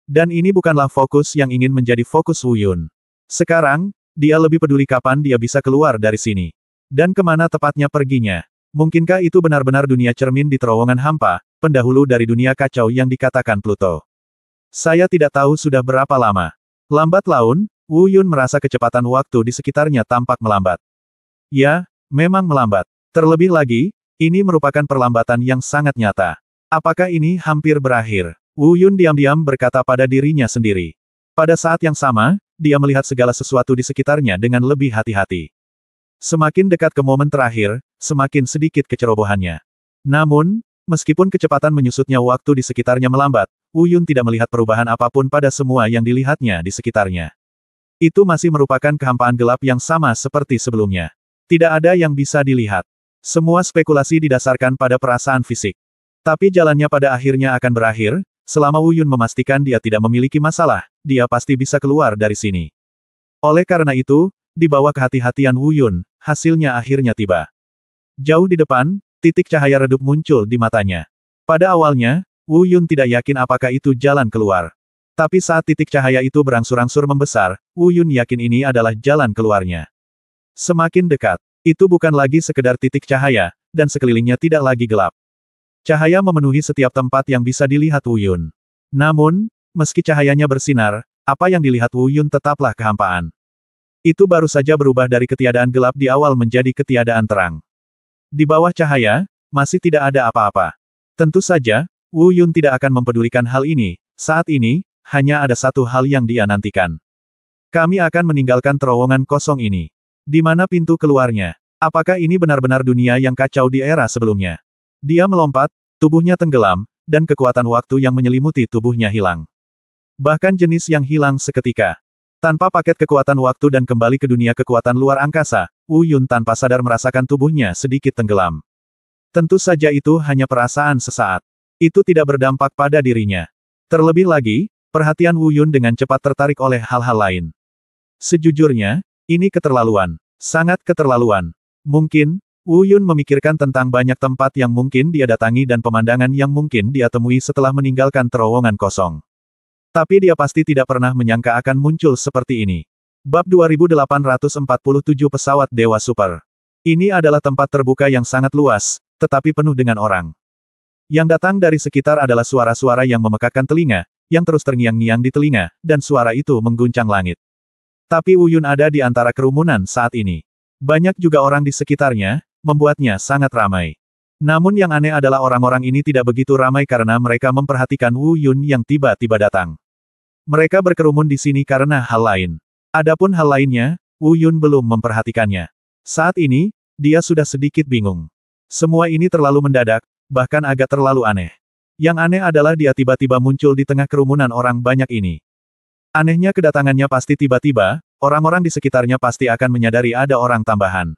Dan ini bukanlah fokus yang ingin menjadi fokus Wu Yun. Sekarang, dia lebih peduli kapan dia bisa keluar dari sini. Dan kemana tepatnya perginya. Mungkinkah itu benar-benar dunia cermin di terowongan hampa, pendahulu dari dunia kacau yang dikatakan Pluto? Saya tidak tahu sudah berapa lama. Lambat laun, Wu Yun merasa kecepatan waktu di sekitarnya tampak melambat. Ya, memang melambat. Terlebih lagi, ini merupakan perlambatan yang sangat nyata. Apakah ini hampir berakhir? Wu Yun diam-diam berkata pada dirinya sendiri. Pada saat yang sama, dia melihat segala sesuatu di sekitarnya dengan lebih hati-hati. Semakin dekat ke momen terakhir, semakin sedikit kecerobohannya. Namun, meskipun kecepatan menyusutnya waktu di sekitarnya melambat, Wu Yun tidak melihat perubahan apapun pada semua yang dilihatnya di sekitarnya. Itu masih merupakan kehampaan gelap yang sama seperti sebelumnya. Tidak ada yang bisa dilihat. Semua spekulasi didasarkan pada perasaan fisik. Tapi jalannya pada akhirnya akan berakhir, selama Wu Yun memastikan dia tidak memiliki masalah, dia pasti bisa keluar dari sini. Oleh karena itu, di bawah kehati-hatian Wu Yun, hasilnya akhirnya tiba. Jauh di depan, titik cahaya redup muncul di matanya. Pada awalnya, Wu Yun tidak yakin apakah itu jalan keluar. Tapi saat titik cahaya itu berangsur-angsur membesar, Wu Yun yakin ini adalah jalan keluarnya. Semakin dekat. Itu bukan lagi sekedar titik cahaya, dan sekelilingnya tidak lagi gelap. Cahaya memenuhi setiap tempat yang bisa dilihat Wu Yun. Namun, meski cahayanya bersinar, apa yang dilihat Wu Yun tetaplah kehampaan. Itu baru saja berubah dari ketiadaan gelap di awal menjadi ketiadaan terang. Di bawah cahaya, masih tidak ada apa-apa. Tentu saja, Wu Yun tidak akan mempedulikan hal ini. Saat ini, hanya ada satu hal yang dia nantikan. Kami akan meninggalkan terowongan kosong ini. Di mana pintu keluarnya? Apakah ini benar-benar dunia yang kacau di era sebelumnya? Dia melompat, tubuhnya tenggelam, dan kekuatan waktu yang menyelimuti tubuhnya hilang. Bahkan jenis yang hilang seketika. Tanpa paket kekuatan waktu dan kembali ke dunia kekuatan luar angkasa, Wu Yun tanpa sadar merasakan tubuhnya sedikit tenggelam. Tentu saja itu hanya perasaan sesaat. Itu tidak berdampak pada dirinya. Terlebih lagi, perhatian Wu Yun dengan cepat tertarik oleh hal-hal lain. Sejujurnya, ini keterlaluan. Sangat keterlaluan. Mungkin, Wu Yun memikirkan tentang banyak tempat yang mungkin dia datangi dan pemandangan yang mungkin dia temui setelah meninggalkan terowongan kosong. Tapi dia pasti tidak pernah menyangka akan muncul seperti ini. Bab 2847 Pesawat Dewa Super. Ini adalah tempat terbuka yang sangat luas, tetapi penuh dengan orang. Yang datang dari sekitar adalah suara-suara yang memekakkan telinga, yang terus terngiang-ngiang di telinga, dan suara itu mengguncang langit. Tapi Wu Yun ada di antara kerumunan saat ini. Banyak juga orang di sekitarnya, membuatnya sangat ramai. Namun yang aneh adalah orang-orang ini tidak begitu ramai karena mereka memperhatikan Wu Yun yang tiba-tiba datang. Mereka berkerumun di sini karena hal lain. Adapun hal lainnya, Wu Yun belum memperhatikannya. Saat ini, dia sudah sedikit bingung. Semua ini terlalu mendadak, bahkan agak terlalu aneh. Yang aneh adalah dia tiba-tiba muncul di tengah kerumunan orang banyak ini. Anehnya kedatangannya pasti tiba-tiba, orang-orang di sekitarnya pasti akan menyadari ada orang tambahan.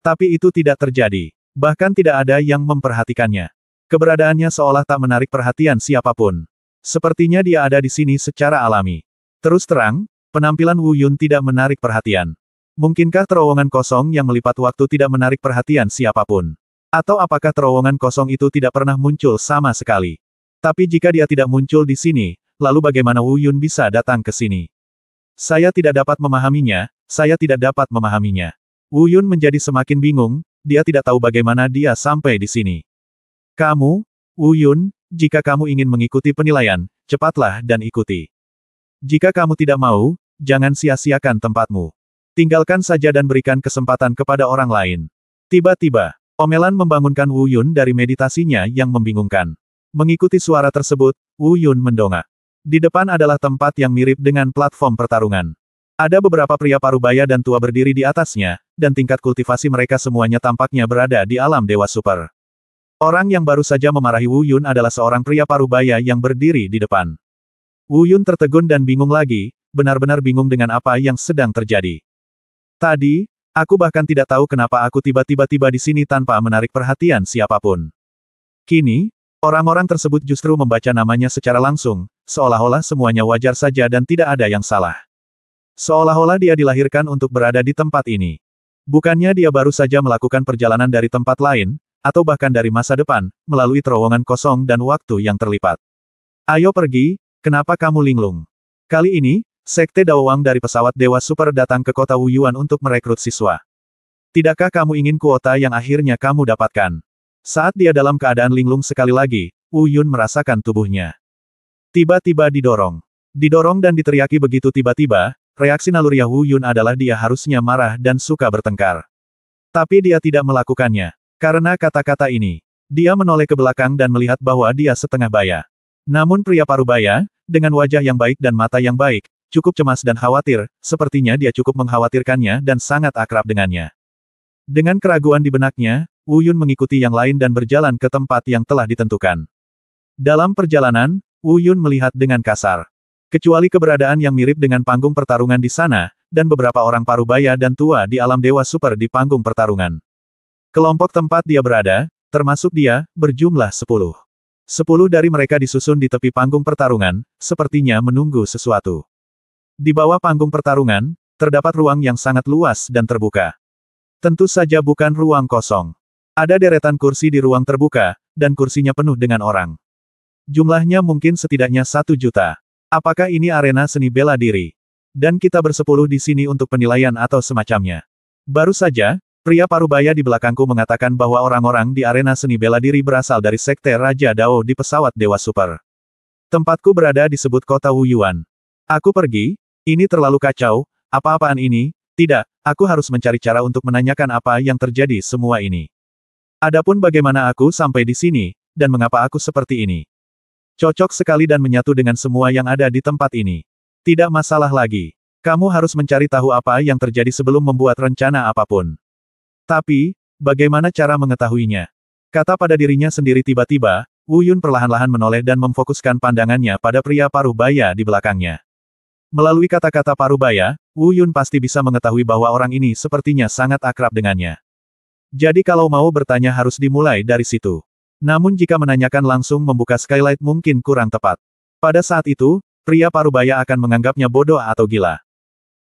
Tapi itu tidak terjadi. Bahkan tidak ada yang memperhatikannya. Keberadaannya seolah tak menarik perhatian siapapun. Sepertinya dia ada di sini secara alami. Terus terang, penampilan Wu Yun tidak menarik perhatian. Mungkinkah terowongan kosong yang melipat waktu tidak menarik perhatian siapapun? Atau apakah terowongan kosong itu tidak pernah muncul sama sekali? Tapi jika dia tidak muncul di sini, lalu bagaimana Wu Yun bisa datang ke sini? Saya tidak dapat memahaminya, saya tidak dapat memahaminya. Wu Yun menjadi semakin bingung, dia tidak tahu bagaimana dia sampai di sini. Kamu, Wu Yun, jika kamu ingin mengikuti penilaian, cepatlah dan ikuti. Jika kamu tidak mau, jangan sia-siakan tempatmu. Tinggalkan saja dan berikan kesempatan kepada orang lain. Tiba-tiba, omelan membangunkan Wu Yun dari meditasinya yang membingungkan. Mengikuti suara tersebut, Wu Yun mendongak. Di depan adalah tempat yang mirip dengan platform pertarungan. Ada beberapa pria parubaya dan tua berdiri di atasnya, dan tingkat kultivasi mereka semuanya tampaknya berada di alam Dewa Super. Orang yang baru saja memarahi Wu Yun adalah seorang pria parubaya yang berdiri di depan. Wu Yun tertegun dan bingung lagi, benar-benar bingung dengan apa yang sedang terjadi. Tadi, aku bahkan tidak tahu kenapa aku tiba-tiba di sini tanpa menarik perhatian siapapun. Kini, orang-orang tersebut justru membaca namanya secara langsung, seolah-olah semuanya wajar saja dan tidak ada yang salah. Seolah-olah dia dilahirkan untuk berada di tempat ini. Bukannya dia baru saja melakukan perjalanan dari tempat lain, atau bahkan dari masa depan, melalui terowongan kosong dan waktu yang terlipat. Ayo pergi, kenapa kamu linglung? Kali ini, Sekte Daowang dari pesawat Dewa Super datang ke kota Wuyuan untuk merekrut siswa. Tidakkah kamu ingin kuota yang akhirnya kamu dapatkan? Saat dia dalam keadaan linglung sekali lagi, Wu Yun merasakan tubuhnya. Tiba-tiba didorong. Didorong dan diteriaki begitu tiba-tiba, reaksi naluriah Wu Yun adalah dia harusnya marah dan suka bertengkar. Tapi dia tidak melakukannya. Karena kata-kata ini, dia menoleh ke belakang dan melihat bahwa dia setengah baya. Namun pria parubaya, dengan wajah yang baik dan mata yang baik, cukup cemas dan khawatir, sepertinya dia cukup mengkhawatirkannya dan sangat akrab dengannya. Dengan keraguan di benaknya, Wu Yun mengikuti yang lain dan berjalan ke tempat yang telah ditentukan. Dalam perjalanan, Wu Yun melihat dengan kasar. Kecuali keberadaan yang mirip dengan panggung pertarungan di sana, dan beberapa orang parubaya dan tua di alam Dewa Super di panggung pertarungan. Kelompok tempat dia berada, termasuk dia, berjumlah 10. 10 dari mereka disusun di tepi panggung pertarungan, sepertinya menunggu sesuatu. Di bawah panggung pertarungan, terdapat ruang yang sangat luas dan terbuka. Tentu saja bukan ruang kosong. Ada deretan kursi di ruang terbuka, dan kursinya penuh dengan orang. Jumlahnya mungkin setidaknya 1 juta. Apakah ini arena seni bela diri? Dan kita bersepuluh di sini untuk penilaian atau semacamnya. Baru saja, pria parubaya di belakangku mengatakan bahwa orang-orang di arena seni bela diri berasal dari Sekte Raja Dao di pesawat Dewa Super. Tempatku berada disebut kota Wuyuan. Aku pergi, ini terlalu kacau, apa-apaan ini, tidak, aku harus mencari cara untuk menanyakan apa yang terjadi semua ini. Adapun bagaimana aku sampai di sini, dan mengapa aku seperti ini. Cocok sekali dan menyatu dengan semua yang ada di tempat ini. Tidak masalah lagi. Kamu harus mencari tahu apa yang terjadi sebelum membuat rencana apapun. Tapi, bagaimana cara mengetahuinya? Kata pada dirinya sendiri tiba-tiba, Wu Yun perlahan-lahan menoleh dan memfokuskan pandangannya pada pria parubaya di belakangnya. Melalui kata-kata parubaya, Wu Yun pasti bisa mengetahui bahwa orang ini sepertinya sangat akrab dengannya. Jadi kalau mau bertanya harus dimulai dari situ. Namun jika menanyakan langsung membuka skylight mungkin kurang tepat. Pada saat itu, pria parubaya akan menganggapnya bodoh atau gila.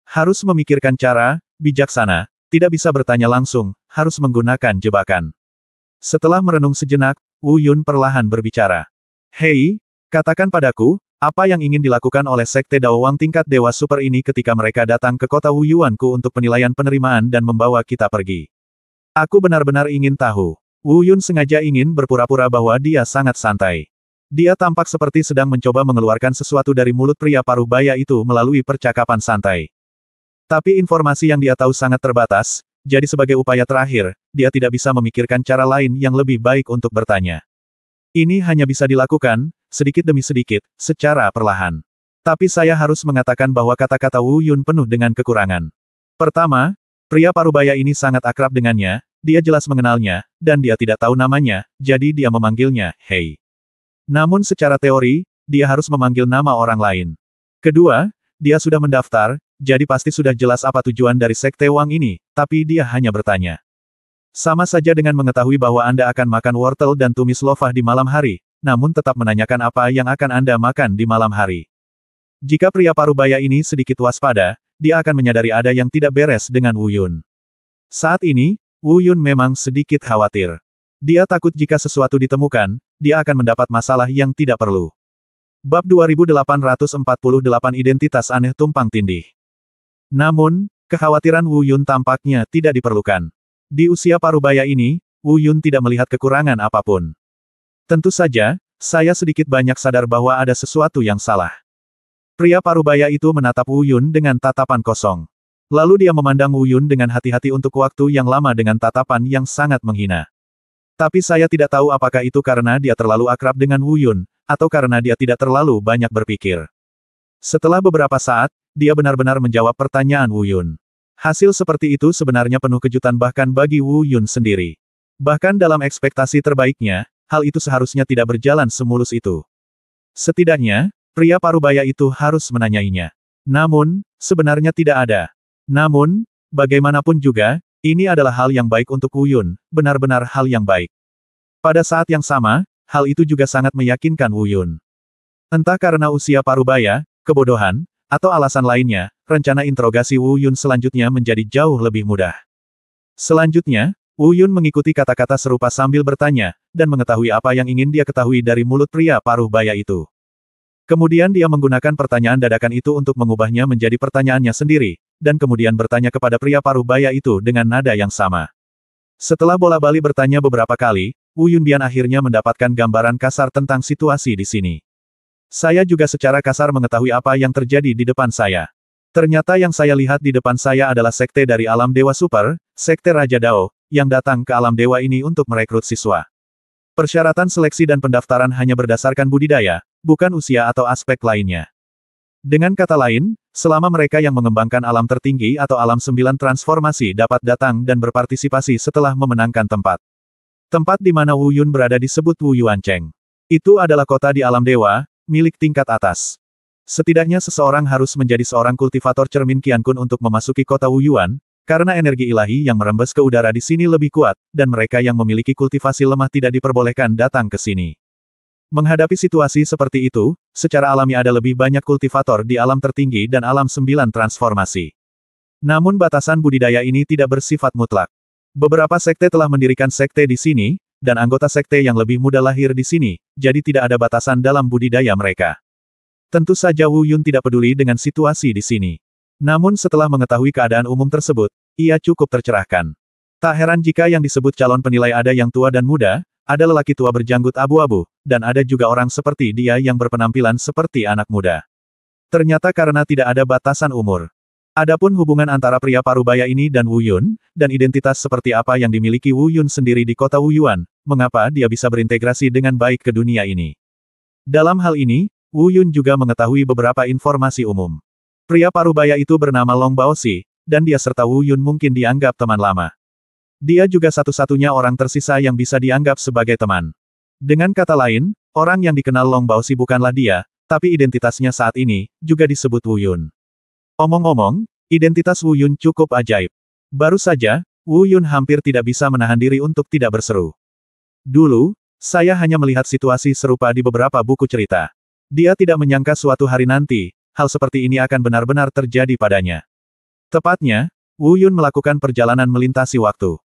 Harus memikirkan cara, bijaksana, tidak bisa bertanya langsung, harus menggunakan jebakan. Setelah merenung sejenak, Wu Yun perlahan berbicara. Hei, katakan padaku, apa yang ingin dilakukan oleh Sekte Dao Wang tingkat Dewa Super ini ketika mereka datang ke kota Wuyuanku untuk penilaian penerimaan dan membawa kita pergi. Aku benar-benar ingin tahu. Wu Yun sengaja ingin berpura-pura bahwa dia sangat santai. Dia tampak seperti sedang mencoba mengeluarkan sesuatu dari mulut pria parubaya itu melalui percakapan santai. Tapi informasi yang dia tahu sangat terbatas, jadi sebagai upaya terakhir, dia tidak bisa memikirkan cara lain yang lebih baik untuk bertanya. Ini hanya bisa dilakukan, sedikit demi sedikit, secara perlahan. Tapi saya harus mengatakan bahwa kata-kata Wu Yun penuh dengan kekurangan. Pertama, pria parubaya ini sangat akrab dengannya, dia jelas mengenalnya, dan dia tidak tahu namanya, jadi dia memanggilnya, Hei. Namun secara teori, dia harus memanggil nama orang lain. Kedua, dia sudah mendaftar, jadi pasti sudah jelas apa tujuan dari Sekte Wang ini, tapi dia hanya bertanya. Sama saja dengan mengetahui bahwa Anda akan makan wortel dan tumis lofah di malam hari, namun tetap menanyakan apa yang akan Anda makan di malam hari. Jika pria parubaya ini sedikit waspada, dia akan menyadari ada yang tidak beres dengan Wu Yun. Saat ini, Wu Yun memang sedikit khawatir. Dia takut jika sesuatu ditemukan, dia akan mendapat masalah yang tidak perlu. Bab 2848 Identitas Aneh Tumpang Tindih. Namun, kekhawatiran Wu Yun tampaknya tidak diperlukan. Di usia parubaya ini, Wu Yun tidak melihat kekurangan apapun. Tentu saja, saya sedikit banyak sadar bahwa ada sesuatu yang salah. Pria parubaya itu menatap Wu Yun dengan tatapan kosong. Lalu dia memandang Wu Yun dengan hati-hati untuk waktu yang lama dengan tatapan yang sangat menghina. Tapi saya tidak tahu apakah itu karena dia terlalu akrab dengan Wu Yun, atau karena dia tidak terlalu banyak berpikir. Setelah beberapa saat, dia benar-benar menjawab pertanyaan Wu Yun. Hasil seperti itu sebenarnya penuh kejutan bahkan bagi Wu Yun sendiri. Bahkan dalam ekspektasi terbaiknya, hal itu seharusnya tidak berjalan semulus itu. Setidaknya, pria parubaya itu harus menanyainya. Namun, sebenarnya tidak ada. Namun, bagaimanapun juga, ini adalah hal yang baik untuk Wu Yun, benar-benar hal yang baik. Pada saat yang sama, hal itu juga sangat meyakinkan Wu Yun. Entah karena usia parubaya, kebodohan, atau alasan lainnya, rencana interogasi Wu Yun selanjutnya menjadi jauh lebih mudah. Selanjutnya, Wu Yun mengikuti kata-kata serupa sambil bertanya, dan mengetahui apa yang ingin dia ketahui dari mulut pria parubaya itu. Kemudian dia menggunakan pertanyaan dadakan itu untuk mengubahnya menjadi pertanyaannya sendiri, dan kemudian bertanya kepada pria parubaya itu dengan nada yang sama. Setelah bola-balik bertanya beberapa kali, Wu Yunbian akhirnya mendapatkan gambaran kasar tentang situasi di sini. Saya juga secara kasar mengetahui apa yang terjadi di depan saya. Ternyata yang saya lihat di depan saya adalah sekte dari alam Dewa Super, Sekte Raja Dao, yang datang ke alam Dewa ini untuk merekrut siswa. Persyaratan seleksi dan pendaftaran hanya berdasarkan budidaya, bukan usia atau aspek lainnya. Dengan kata lain, selama mereka yang mengembangkan alam tertinggi atau alam 9 transformasi dapat datang dan berpartisipasi setelah memenangkan tempat. Tempat di mana Wu Yun berada disebut Wu Yuancheng. Itu adalah kota di alam dewa, milik tingkat atas. Setidaknya seseorang harus menjadi seorang kultivator cermin Qiankun untuk memasuki kota Wu Yuan, karena energi ilahi yang merembes ke udara di sini lebih kuat, dan mereka yang memiliki kultivasi lemah tidak diperbolehkan datang ke sini. Menghadapi situasi seperti itu, secara alami ada lebih banyak kultivator di alam tertinggi dan alam 9 transformasi. Namun batasan budidaya ini tidak bersifat mutlak. Beberapa sekte telah mendirikan sekte di sini, dan anggota sekte yang lebih muda lahir di sini, jadi tidak ada batasan dalam budidaya mereka. Tentu saja Wu Yun tidak peduli dengan situasi di sini. Namun setelah mengetahui keadaan umum tersebut, ia cukup tercerahkan. Tak heran jika yang disebut calon penilai ada yang tua dan muda, ada lelaki tua berjanggut abu-abu, dan ada juga orang seperti dia yang berpenampilan seperti anak muda. Ternyata karena tidak ada batasan umur. Adapun hubungan antara pria parubaya ini dan Wu Yun, dan identitas seperti apa yang dimiliki Wu Yun sendiri di kota Wuyuan, mengapa dia bisa berintegrasi dengan baik ke dunia ini. Dalam hal ini, Wu Yun juga mengetahui beberapa informasi umum. Pria parubaya itu bernama Long Baozi, dan dia serta Wu Yun mungkin dianggap teman lama. Dia juga satu-satunya orang tersisa yang bisa dianggap sebagai teman. Dengan kata lain, orang yang dikenal Long Baozi bukanlah dia, tapi identitasnya saat ini, juga disebut Wu Yun. Omong-omong, identitas Wu Yun cukup ajaib. Baru saja, Wu Yun hampir tidak bisa menahan diri untuk tidak berseru. Dulu, saya hanya melihat situasi serupa di beberapa buku cerita. Dia tidak menyangka suatu hari nanti, hal seperti ini akan benar-benar terjadi padanya. Tepatnya, Wu Yun melakukan perjalanan melintasi waktu.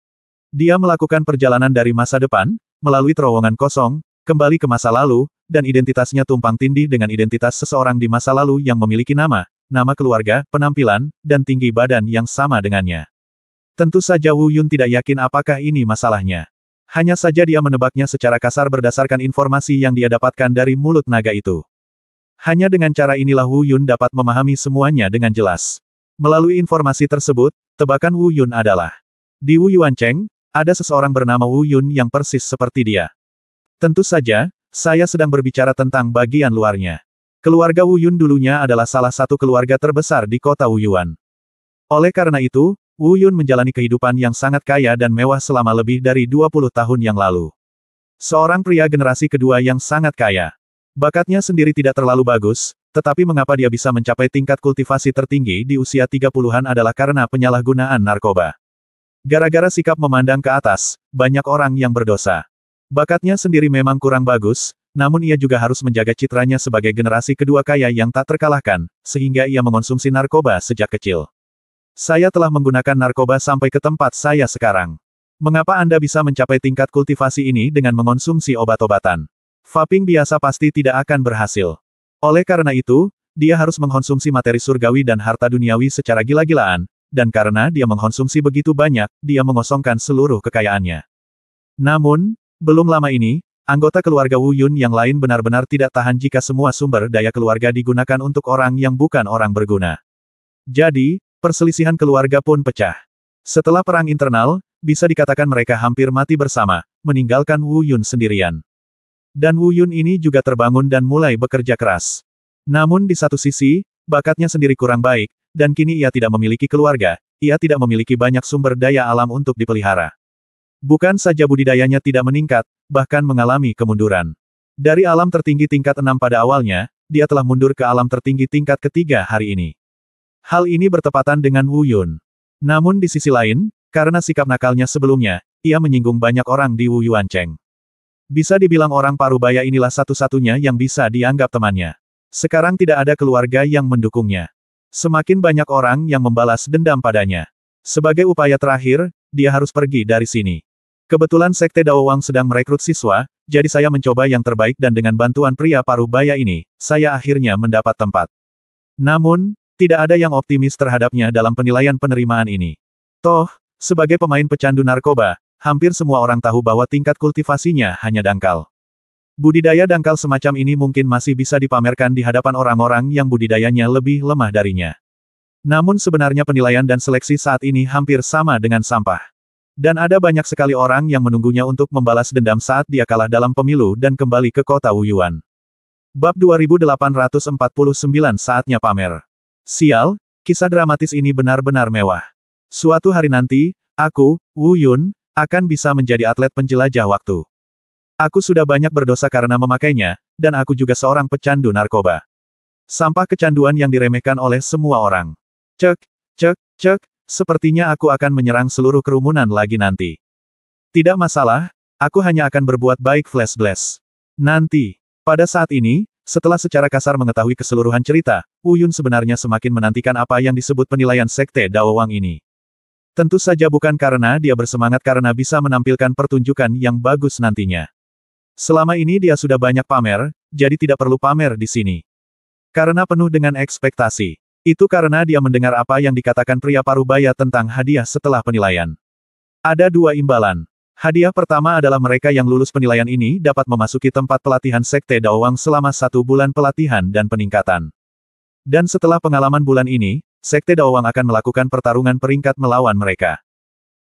Dia melakukan perjalanan dari masa depan, melalui terowongan kosong, kembali ke masa lalu, dan identitasnya tumpang tindih dengan identitas seseorang di masa lalu yang memiliki nama keluarga, penampilan, dan tinggi badan yang sama dengannya. Tentu saja Wu Yun tidak yakin apakah ini masalahnya. Hanya saja dia menebaknya secara kasar berdasarkan informasi yang dia dapatkan dari mulut naga itu. Hanya dengan cara inilah Wu Yun dapat memahami semuanya dengan jelas. Melalui informasi tersebut, tebakan Wu Yun adalah, di Wuyuancheng, ada seseorang bernama Wu Yun yang persis seperti dia. Tentu saja, saya sedang berbicara tentang bagian luarnya. Keluarga Wu Yun dulunya adalah salah satu keluarga terbesar di kota Wuyuan. Oleh karena itu, Wu Yun menjalani kehidupan yang sangat kaya dan mewah selama lebih dari 20 tahun yang lalu. Seorang pria generasi kedua yang sangat kaya. Bakatnya sendiri tidak terlalu bagus, tetapi mengapa dia bisa mencapai tingkat kultivasi tertinggi di usia 30-an adalah karena penyalahgunaan narkoba. Gara-gara sikap memandang ke atas, banyak orang yang berdosa. Bakatnya sendiri memang kurang bagus, namun ia juga harus menjaga citranya sebagai generasi kedua kaya yang tak terkalahkan, sehingga ia mengonsumsi narkoba sejak kecil. Saya telah menggunakan narkoba sampai ke tempat saya sekarang. Mengapa Anda bisa mencapai tingkat kultivasi ini dengan mengonsumsi obat-obatan? Vaping biasa pasti tidak akan berhasil. Oleh karena itu, dia harus mengkonsumsi materi surgawi dan harta duniawi secara gila-gilaan, dan karena dia mengkonsumsi begitu banyak, dia mengosongkan seluruh kekayaannya. Namun, belum lama ini, anggota keluarga Wu Yun yang lain benar-benar tidak tahan jika semua sumber daya keluarga digunakan untuk orang yang bukan orang berguna. Jadi, perselisihan keluarga pun pecah. Setelah perang internal, bisa dikatakan mereka hampir mati bersama, meninggalkan Wu Yun sendirian. Dan Wu Yun ini juga terbangun dan mulai bekerja keras. Namun di satu sisi, bakatnya sendiri kurang baik, dan kini ia tidak memiliki keluarga, ia tidak memiliki banyak sumber daya alam untuk dipelihara. Bukan saja budidayanya tidak meningkat, bahkan mengalami kemunduran. Dari alam tertinggi tingkat 6 pada awalnya, dia telah mundur ke alam tertinggi tingkat ketiga hari ini. Hal ini bertepatan dengan Wu Yun. Namun di sisi lain, karena sikap nakalnya sebelumnya, ia menyinggung banyak orang di Wuyuancheng. Bisa dibilang orang parubaya inilah satu-satunya yang bisa dianggap temannya. Sekarang tidak ada keluarga yang mendukungnya. Semakin banyak orang yang membalas dendam padanya. Sebagai upaya terakhir, dia harus pergi dari sini. Kebetulan Sekte Daowang sedang merekrut siswa, jadi saya mencoba yang terbaik dan dengan bantuan pria parubaya ini, saya akhirnya mendapat tempat. Namun, tidak ada yang optimis terhadapnya dalam penilaian penerimaan ini. Toh, sebagai pemain pecandu narkoba, hampir semua orang tahu bahwa tingkat kultivasinya hanya dangkal. Budidaya dangkal semacam ini mungkin masih bisa dipamerkan di hadapan orang-orang yang budidayanya lebih lemah darinya. Namun sebenarnya penilaian dan seleksi saat ini hampir sama dengan sampah. Dan ada banyak sekali orang yang menunggunya untuk membalas dendam saat dia kalah dalam pemilu dan kembali ke kota Wuyuan. Bab 2849 saatnya pamer. Sial, kisah dramatis ini benar-benar mewah. Suatu hari nanti, aku, Wu Yun, akan bisa menjadi atlet penjelajah waktu. Aku sudah banyak berdosa karena memakainya, dan aku juga seorang pecandu narkoba. Sampah kecanduan yang diremehkan oleh semua orang. Cek, cek, cek, sepertinya aku akan menyerang seluruh kerumunan lagi nanti. Tidak masalah, aku hanya akan berbuat baik Flash Blast. Nanti, pada saat ini, setelah secara kasar mengetahui keseluruhan cerita, Wu Yun sebenarnya semakin menantikan apa yang disebut penilaian Sekte Daowang ini. Tentu saja bukan karena dia bersemangat karena bisa menampilkan pertunjukan yang bagus nantinya. Selama ini dia sudah banyak pamer, jadi tidak perlu pamer di sini. Karena penuh dengan ekspektasi. Itu karena dia mendengar apa yang dikatakan pria parubaya tentang hadiah setelah penilaian. Ada dua imbalan. Hadiah pertama adalah mereka yang lulus penilaian ini dapat memasuki tempat pelatihan Sekte Daowang selama 1 bulan pelatihan dan peningkatan. Dan setelah pengalaman bulan ini, Sekte Daowang akan melakukan pertarungan peringkat melawan mereka.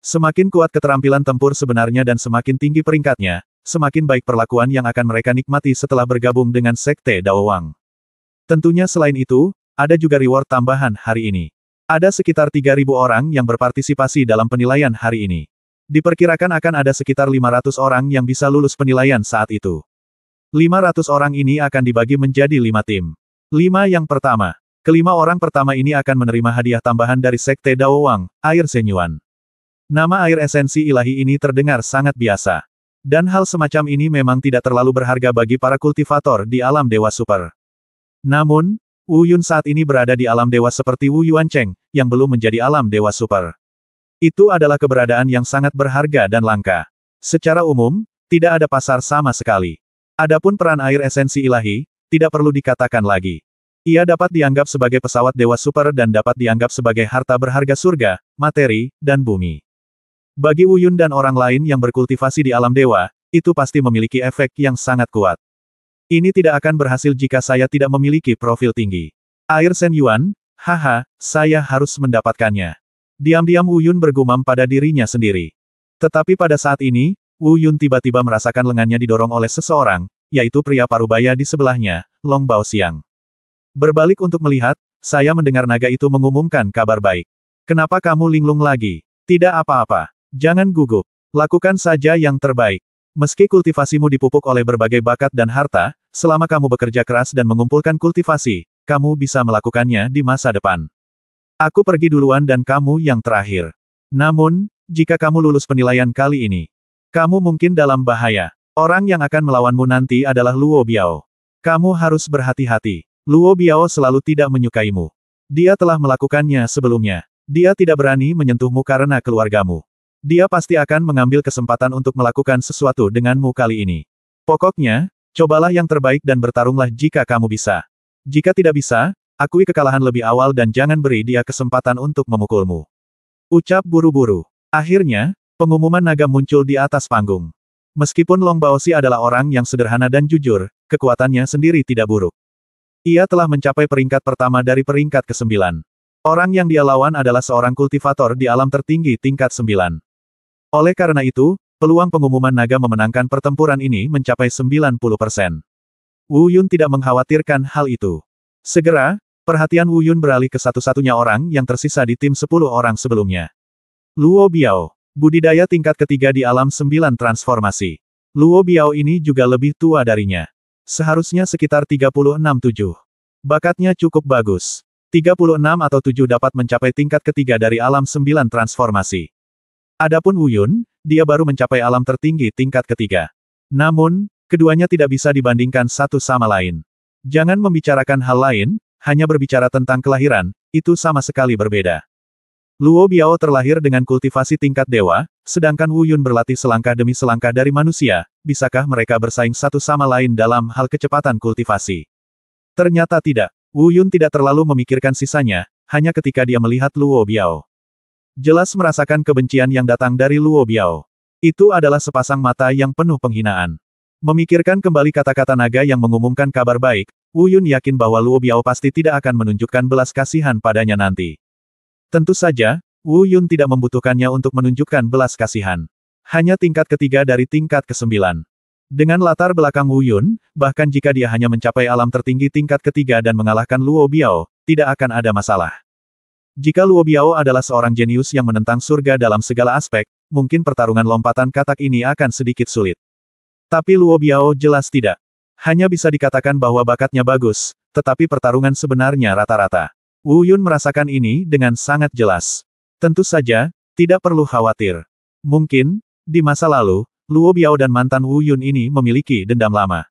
Semakin kuat keterampilan tempur sebenarnya dan semakin tinggi peringkatnya, semakin baik perlakuan yang akan mereka nikmati setelah bergabung dengan Sekte Daowang. Tentunya selain itu, ada juga reward tambahan hari ini. Ada sekitar 3.000 orang yang berpartisipasi dalam penilaian hari ini. Diperkirakan akan ada sekitar 500 orang yang bisa lulus penilaian saat itu. 500 orang ini akan dibagi menjadi 5 tim. 5 yang pertama. Kelima orang pertama ini akan menerima hadiah tambahan dari Sekte Daowang, air Shenyuan. Nama air esensi ilahi ini terdengar sangat biasa. Dan hal semacam ini memang tidak terlalu berharga bagi para kultivator di alam dewa super. Namun, Wu Yun saat ini berada di alam dewa seperti Wu Yuancheng, yang belum menjadi alam dewa super. Itu adalah keberadaan yang sangat berharga dan langka. Secara umum, tidak ada pasar sama sekali. Adapun peran air esensi ilahi, tidak perlu dikatakan lagi. Ia dapat dianggap sebagai pesawat dewa super dan dapat dianggap sebagai harta berharga surga, materi, dan bumi. Bagi Wu Yun dan orang lain yang berkultivasi di alam dewa, itu pasti memiliki efek yang sangat kuat. Ini tidak akan berhasil jika saya tidak memiliki profil tinggi. Air Shenyuan, haha, saya harus mendapatkannya. Diam-diam Wu Yun bergumam pada dirinya sendiri. Tetapi pada saat ini, Wu Yun tiba-tiba merasakan lengannya didorong oleh seseorang, yaitu pria parubaya di sebelahnya, Long Baoxiang. Berbalik untuk melihat, saya mendengar naga itu mengumumkan kabar baik. Kenapa kamu linglung lagi? Tidak apa-apa. Jangan gugup. Lakukan saja yang terbaik. Meski kultivasimu dipupuk oleh berbagai bakat dan harta, selama kamu bekerja keras dan mengumpulkan kultivasi, kamu bisa melakukannya di masa depan. Aku pergi duluan dan kamu yang terakhir. Namun, jika kamu lulus penilaian kali ini, kamu mungkin dalam bahaya. Orang yang akan melawanmu nanti adalah Luo Biao. Kamu harus berhati-hati. Luo Biao selalu tidak menyukaimu. Dia telah melakukannya sebelumnya. Dia tidak berani menyentuhmu karena keluargamu. Dia pasti akan mengambil kesempatan untuk melakukan sesuatu denganmu kali ini. Pokoknya, cobalah yang terbaik dan bertarunglah jika kamu bisa. Jika tidak bisa, akui kekalahan lebih awal dan jangan beri dia kesempatan untuk memukulmu. Ucap buru-buru. Akhirnya, pengumuman naga muncul di atas panggung. Meskipun Long Baoxi adalah orang yang sederhana dan jujur, kekuatannya sendiri tidak buruk. Ia telah mencapai peringkat pertama dari peringkat ke-9. Orang yang dia lawan adalah seorang kultivator di alam tertinggi tingkat 9. Oleh karena itu, peluang pengumuman naga memenangkan pertempuran ini mencapai 90%. Wu Yun tidak mengkhawatirkan hal itu. Segera, perhatian Wu Yun beralih ke satu-satunya orang yang tersisa di tim 10 orang sebelumnya. Luo Biao. Budidaya tingkat ketiga di alam 9 transformasi. Luo Biao ini juga lebih tua darinya. Seharusnya sekitar 36-7. Bakatnya cukup bagus. 36 atau 7 dapat mencapai tingkat ketiga dari alam 9 transformasi. Adapun Wu Yun, dia baru mencapai alam tertinggi tingkat ketiga. Namun, keduanya tidak bisa dibandingkan satu sama lain. Jangan membicarakan hal lain, hanya berbicara tentang kelahiran, itu sama sekali berbeda. Luo Biao terlahir dengan kultivasi tingkat dewa, sedangkan Wu Yun berlatih selangkah demi selangkah dari manusia, bisakah mereka bersaing satu sama lain dalam hal kecepatan kultivasi? Ternyata tidak. Wu Yun tidak terlalu memikirkan sisanya, hanya ketika dia melihat Luo Biao. Jelas merasakan kebencian yang datang dari Luo Biao. Itu adalah sepasang mata yang penuh penghinaan. Memikirkan kembali kata-kata naga yang mengumumkan kabar baik, Wu Yun yakin bahwa Luo Biao pasti tidak akan menunjukkan belas kasihan padanya nanti. Tentu saja, Wu Yun tidak membutuhkannya untuk menunjukkan belas kasihan. Hanya tingkat ketiga dari tingkat ke-9. Dengan latar belakang Wu Yun, bahkan jika dia hanya mencapai alam tertinggi tingkat ketiga dan mengalahkan Luo Biao, tidak akan ada masalah. Jika Luo Biao adalah seorang jenius yang menentang surga dalam segala aspek, mungkin pertarungan lompatan katak ini akan sedikit sulit. Tapi Luo Biao jelas tidak. Hanya bisa dikatakan bahwa bakatnya bagus, tetapi pertarungan sebenarnya rata-rata. Wu Yun merasakan ini dengan sangat jelas. Tentu saja, tidak perlu khawatir. Mungkin, di masa lalu, Luo Biao dan mantan Wu Yun ini memiliki dendam lama.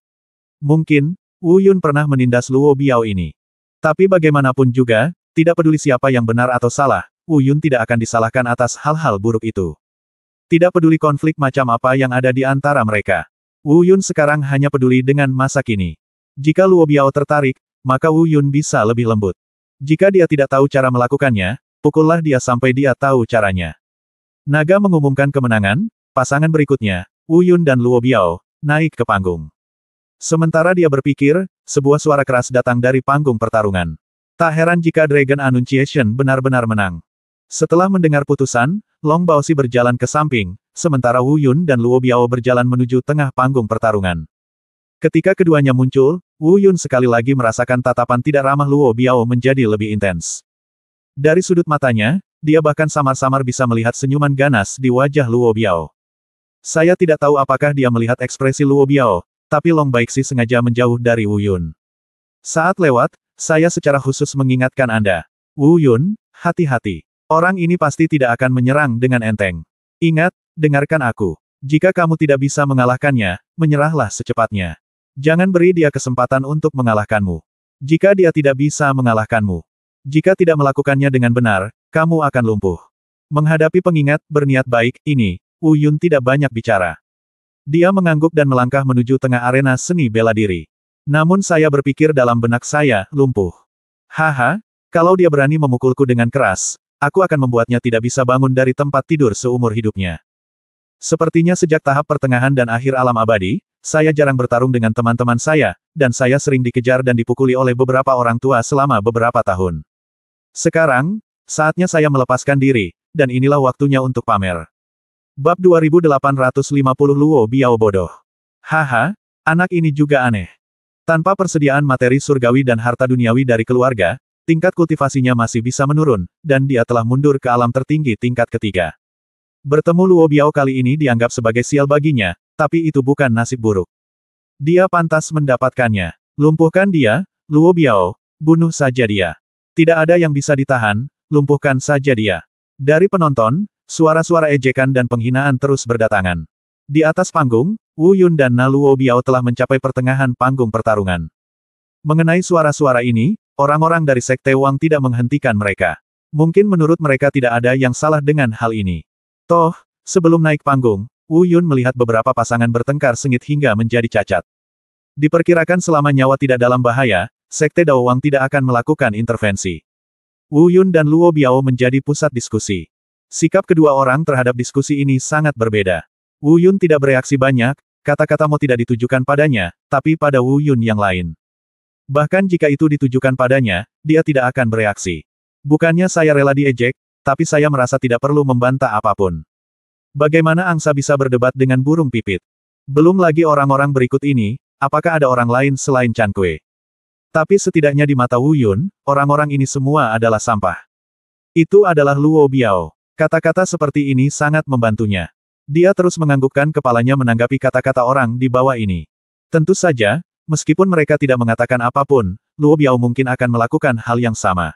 Mungkin, Wu Yun pernah menindas Luo Biao ini. Tapi bagaimanapun juga, tidak peduli siapa yang benar atau salah, Wu Yun tidak akan disalahkan atas hal-hal buruk itu. Tidak peduli konflik macam apa yang ada di antara mereka. Wu Yun sekarang hanya peduli dengan masa kini. Jika Luo Biao tertarik, maka Wu Yun bisa lebih lembut. Jika dia tidak tahu cara melakukannya, pukullah dia sampai dia tahu caranya. Naga mengumumkan kemenangan, pasangan berikutnya, Wu Yun dan Luo Biao, naik ke panggung. Sementara dia berpikir, sebuah suara keras datang dari panggung pertarungan. Tak heran jika Dragon Annunciation benar-benar menang. Setelah mendengar putusan, Long Baozi berjalan ke samping, sementara Wu Yun dan Luo Biao berjalan menuju tengah panggung pertarungan. Ketika keduanya muncul, Wu Yun sekali lagi merasakan tatapan tidak ramah Luo Biao menjadi lebih intens. Dari sudut matanya, dia bahkan samar-samar bisa melihat senyuman ganas di wajah Luo Biao. Saya tidak tahu apakah dia melihat ekspresi Luo Biao, tapi Long Baozi sengaja menjauh dari Wu Yun. Saat lewat, saya secara khusus mengingatkan Anda. Wu Yun, hati-hati. Orang ini pasti tidak akan menyerang dengan enteng. Ingat, dengarkan aku. Jika kamu tidak bisa mengalahkannya, menyerahlah secepatnya. Jangan beri dia kesempatan untuk mengalahkanmu. Jika dia tidak bisa mengalahkanmu. Jika tidak melakukannya dengan benar, kamu akan lumpuh. Menghadapi pengingat berniat baik ini, Wu Yun tidak banyak bicara. Dia mengangguk dan melangkah menuju tengah arena seni bela diri. Namun saya berpikir dalam benak saya, lumpuh. Haha, kalau dia berani memukulku dengan keras, aku akan membuatnya tidak bisa bangun dari tempat tidur seumur hidupnya. Sepertinya sejak tahap pertengahan dan akhir alam abadi, saya jarang bertarung dengan teman-teman saya, dan saya sering dikejar dan dipukuli oleh beberapa orang tua selama beberapa tahun. Sekarang, saatnya saya melepaskan diri, dan inilah waktunya untuk pamer. Bab 2850 Luo Biao bodoh. Haha, anak ini juga aneh. Tanpa persediaan materi surgawi dan harta duniawi dari keluarga, tingkat kultivasinya masih bisa menurun, dan dia telah mundur ke alam tertinggi tingkat ketiga. Bertemu Luo Biao kali ini dianggap sebagai sial baginya, tapi itu bukan nasib buruk. Dia pantas mendapatkannya. Lumpuhkan dia, Luo Biao, bunuh saja dia. Tidak ada yang bisa ditahan, lumpuhkan saja dia. Dari penonton, suara-suara ejekan dan penghinaan terus berdatangan. Di atas panggung, Wu Yun dan Na Luo Biao telah mencapai pertengahan panggung pertarungan. Mengenai suara-suara ini, orang-orang dari Sekte Wang tidak menghentikan mereka. Mungkin menurut mereka tidak ada yang salah dengan hal ini. Toh, sebelum naik panggung, Wu Yun melihat beberapa pasangan bertengkar sengit hingga menjadi cacat. Diperkirakan selama nyawa tidak dalam bahaya, Sekte Dao Wang tidak akan melakukan intervensi. Wu Yun dan Luo Biao menjadi pusat diskusi. Sikap kedua orang terhadap diskusi ini sangat berbeda. Wu Yun tidak bereaksi banyak, kata-kata Mo tidak ditujukan padanya, tapi pada Wu Yun yang lain. Bahkan jika itu ditujukan padanya, dia tidak akan bereaksi. Bukannya saya rela diejek, tapi saya merasa tidak perlu membantah apapun. Bagaimana angsa bisa berdebat dengan burung pipit? Belum lagi orang-orang berikut ini, apakah ada orang lain selain Chan Kue? Tapi setidaknya di mata Wu Yun, orang-orang ini semua adalah sampah. Itu adalah Luo Biao. Kata-kata seperti ini sangat membantunya. Dia terus menganggukkan kepalanya menanggapi kata-kata orang di bawah ini. Tentu saja, meskipun mereka tidak mengatakan apapun, Luo Biao mungkin akan melakukan hal yang sama.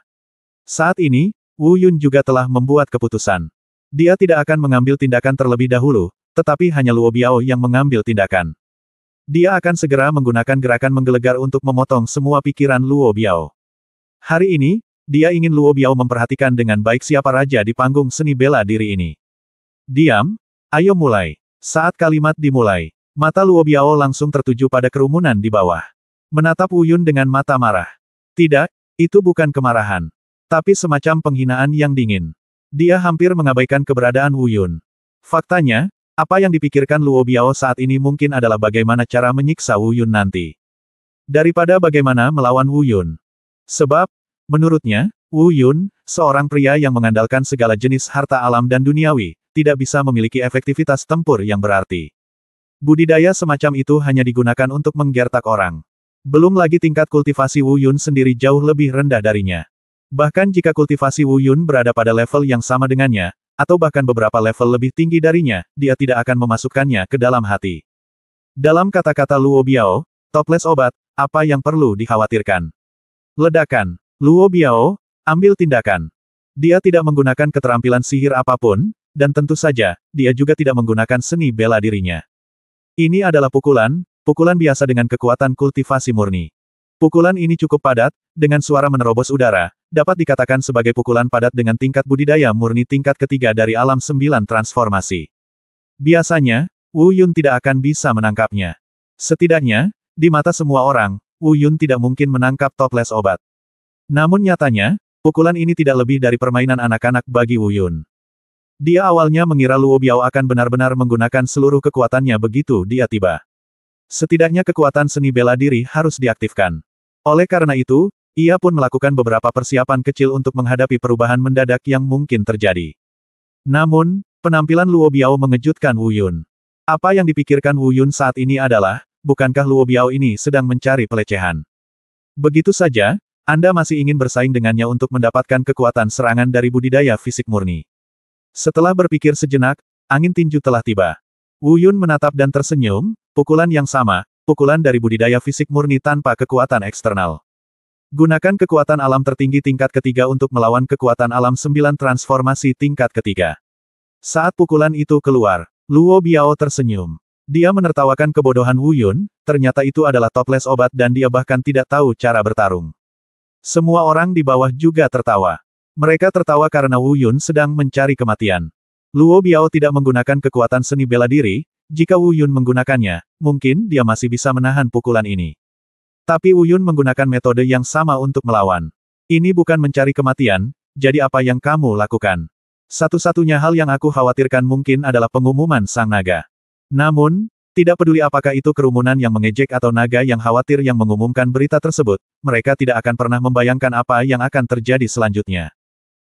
Saat ini, Wu Yun juga telah membuat keputusan. Dia tidak akan mengambil tindakan terlebih dahulu, tetapi hanya Luo Biao yang mengambil tindakan. Dia akan segera menggunakan gerakan menggelegar untuk memotong semua pikiran Luo Biao. Hari ini, dia ingin Luo Biao memperhatikan dengan baik siapa raja di panggung seni bela diri ini. Diam, ayo mulai. Saat kalimat dimulai, mata Luo Biao langsung tertuju pada kerumunan di bawah. Menatap Wu Yun dengan mata marah. Tidak, itu bukan kemarahan. Tapi semacam penghinaan yang dingin. Dia hampir mengabaikan keberadaan Wu Yun. Faktanya, apa yang dipikirkan Luo Biao saat ini mungkin adalah bagaimana cara menyiksa Wu Yun nanti. Daripada bagaimana melawan Wu Yun. Sebab, menurutnya, Wu Yun, seorang pria yang mengandalkan segala jenis harta alam dan duniawi, tidak bisa memiliki efektivitas tempur yang berarti. Budidaya semacam itu hanya digunakan untuk menggertak orang. Belum lagi tingkat kultivasi Wu Yun sendiri jauh lebih rendah darinya. Bahkan jika kultivasi Wu Yun berada pada level yang sama dengannya, atau bahkan beberapa level lebih tinggi darinya, dia tidak akan memasukkannya ke dalam hati. Dalam kata-kata Luo Biao, toples obat, apa yang perlu dikhawatirkan? Ledakan. Luo Biao, ambil tindakan. Dia tidak menggunakan keterampilan sihir apapun, dan tentu saja, dia juga tidak menggunakan seni bela dirinya. Ini adalah pukulan biasa dengan kekuatan kultivasi murni. Pukulan ini cukup padat, dengan suara menerobos udara, dapat dikatakan sebagai pukulan padat dengan tingkat budidaya murni tingkat ketiga dari alam 9 transformasi. Biasanya, Wu Yun tidak akan bisa menangkapnya. Setidaknya, di mata semua orang, Wu Yun tidak mungkin menangkap toples obat. Namun nyatanya, pukulan ini tidak lebih dari permainan anak-anak bagi Wu Yun. Dia awalnya mengira Luo Biao akan benar-benar menggunakan seluruh kekuatannya begitu dia tiba. Setidaknya kekuatan seni bela diri harus diaktifkan. Oleh karena itu, ia pun melakukan beberapa persiapan kecil untuk menghadapi perubahan mendadak yang mungkin terjadi. Namun, penampilan Luo Biao mengejutkan Wu Yun. Apa yang dipikirkan Wu Yun saat ini adalah, bukankah Luo Biao ini sedang mencari pelecehan? Begitu saja, Anda masih ingin bersaing dengannya untuk mendapatkan kekuatan serangan dari budidaya fisik murni. Setelah berpikir sejenak, angin tinju telah tiba. Wu Yun menatap dan tersenyum, pukulan yang sama, pukulan dari budidaya fisik murni tanpa kekuatan eksternal. Gunakan kekuatan alam tertinggi tingkat ketiga untuk melawan kekuatan alam 9 transformasi tingkat ketiga. Saat pukulan itu keluar, Luo Biao tersenyum. Dia menertawakan kebodohan Wu Yun, ternyata itu adalah toples obat dan dia bahkan tidak tahu cara bertarung. Semua orang di bawah juga tertawa. Mereka tertawa karena Wu Yun sedang mencari kematian. Luo Biao tidak menggunakan kekuatan seni bela diri, jika Wu Yun menggunakannya, mungkin dia masih bisa menahan pukulan ini. Tapi Wu Yun menggunakan metode yang sama untuk melawan. Ini bukan mencari kematian, jadi apa yang kamu lakukan? Satu-satunya hal yang aku khawatirkan mungkin adalah pengumuman Sang Naga. Namun, tidak peduli apakah itu kerumunan yang mengejek atau naga yang khawatir yang mengumumkan berita tersebut, mereka tidak akan pernah membayangkan apa yang akan terjadi selanjutnya.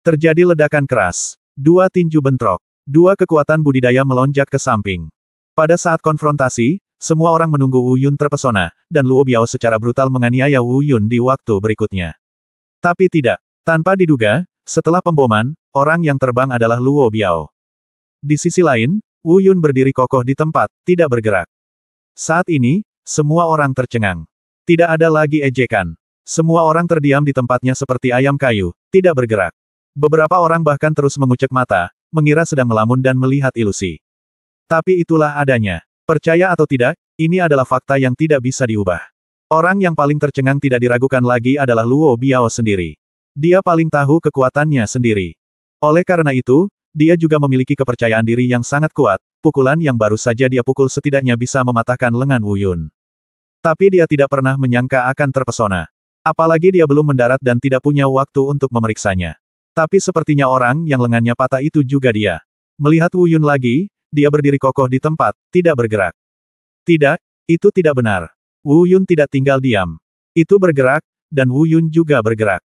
Terjadi ledakan keras. Dua tinju bentrok. Dua kekuatan budidaya melonjak ke samping. Pada saat konfrontasi, semua orang menunggu Wu Yun terpesona, dan Luo Biao secara brutal menganiaya Wu Yun di waktu berikutnya. Tapi tidak. Tanpa diduga, setelah pemboman, orang yang terbang adalah Luo Biao. Di sisi lain, Wu Yun berdiri kokoh di tempat, tidak bergerak. Saat ini, semua orang tercengang. Tidak ada lagi ejekan. Semua orang terdiam di tempatnya seperti ayam kayu, tidak bergerak. Beberapa orang bahkan terus mengucek mata, mengira sedang melamun dan melihat ilusi. Tapi itulah adanya. Percaya atau tidak, ini adalah fakta yang tidak bisa diubah. Orang yang paling tercengang tidak diragukan lagi adalah Luo Biao sendiri. Dia paling tahu kekuatannya sendiri. Oleh karena itu, dia juga memiliki kepercayaan diri yang sangat kuat, pukulan yang baru saja dia pukul setidaknya bisa mematahkan lengan Wu Yun. Tapi dia tidak pernah menyangka akan terpesona. Apalagi dia belum mendarat dan tidak punya waktu untuk memeriksanya. Tapi sepertinya orang yang lengannya patah itu juga dia. Melihat Wu Yun lagi, dia berdiri kokoh di tempat, tidak bergerak. Tidak, itu tidak benar. Wu Yun tidak tinggal diam. Itu bergerak, dan Wu Yun juga bergerak.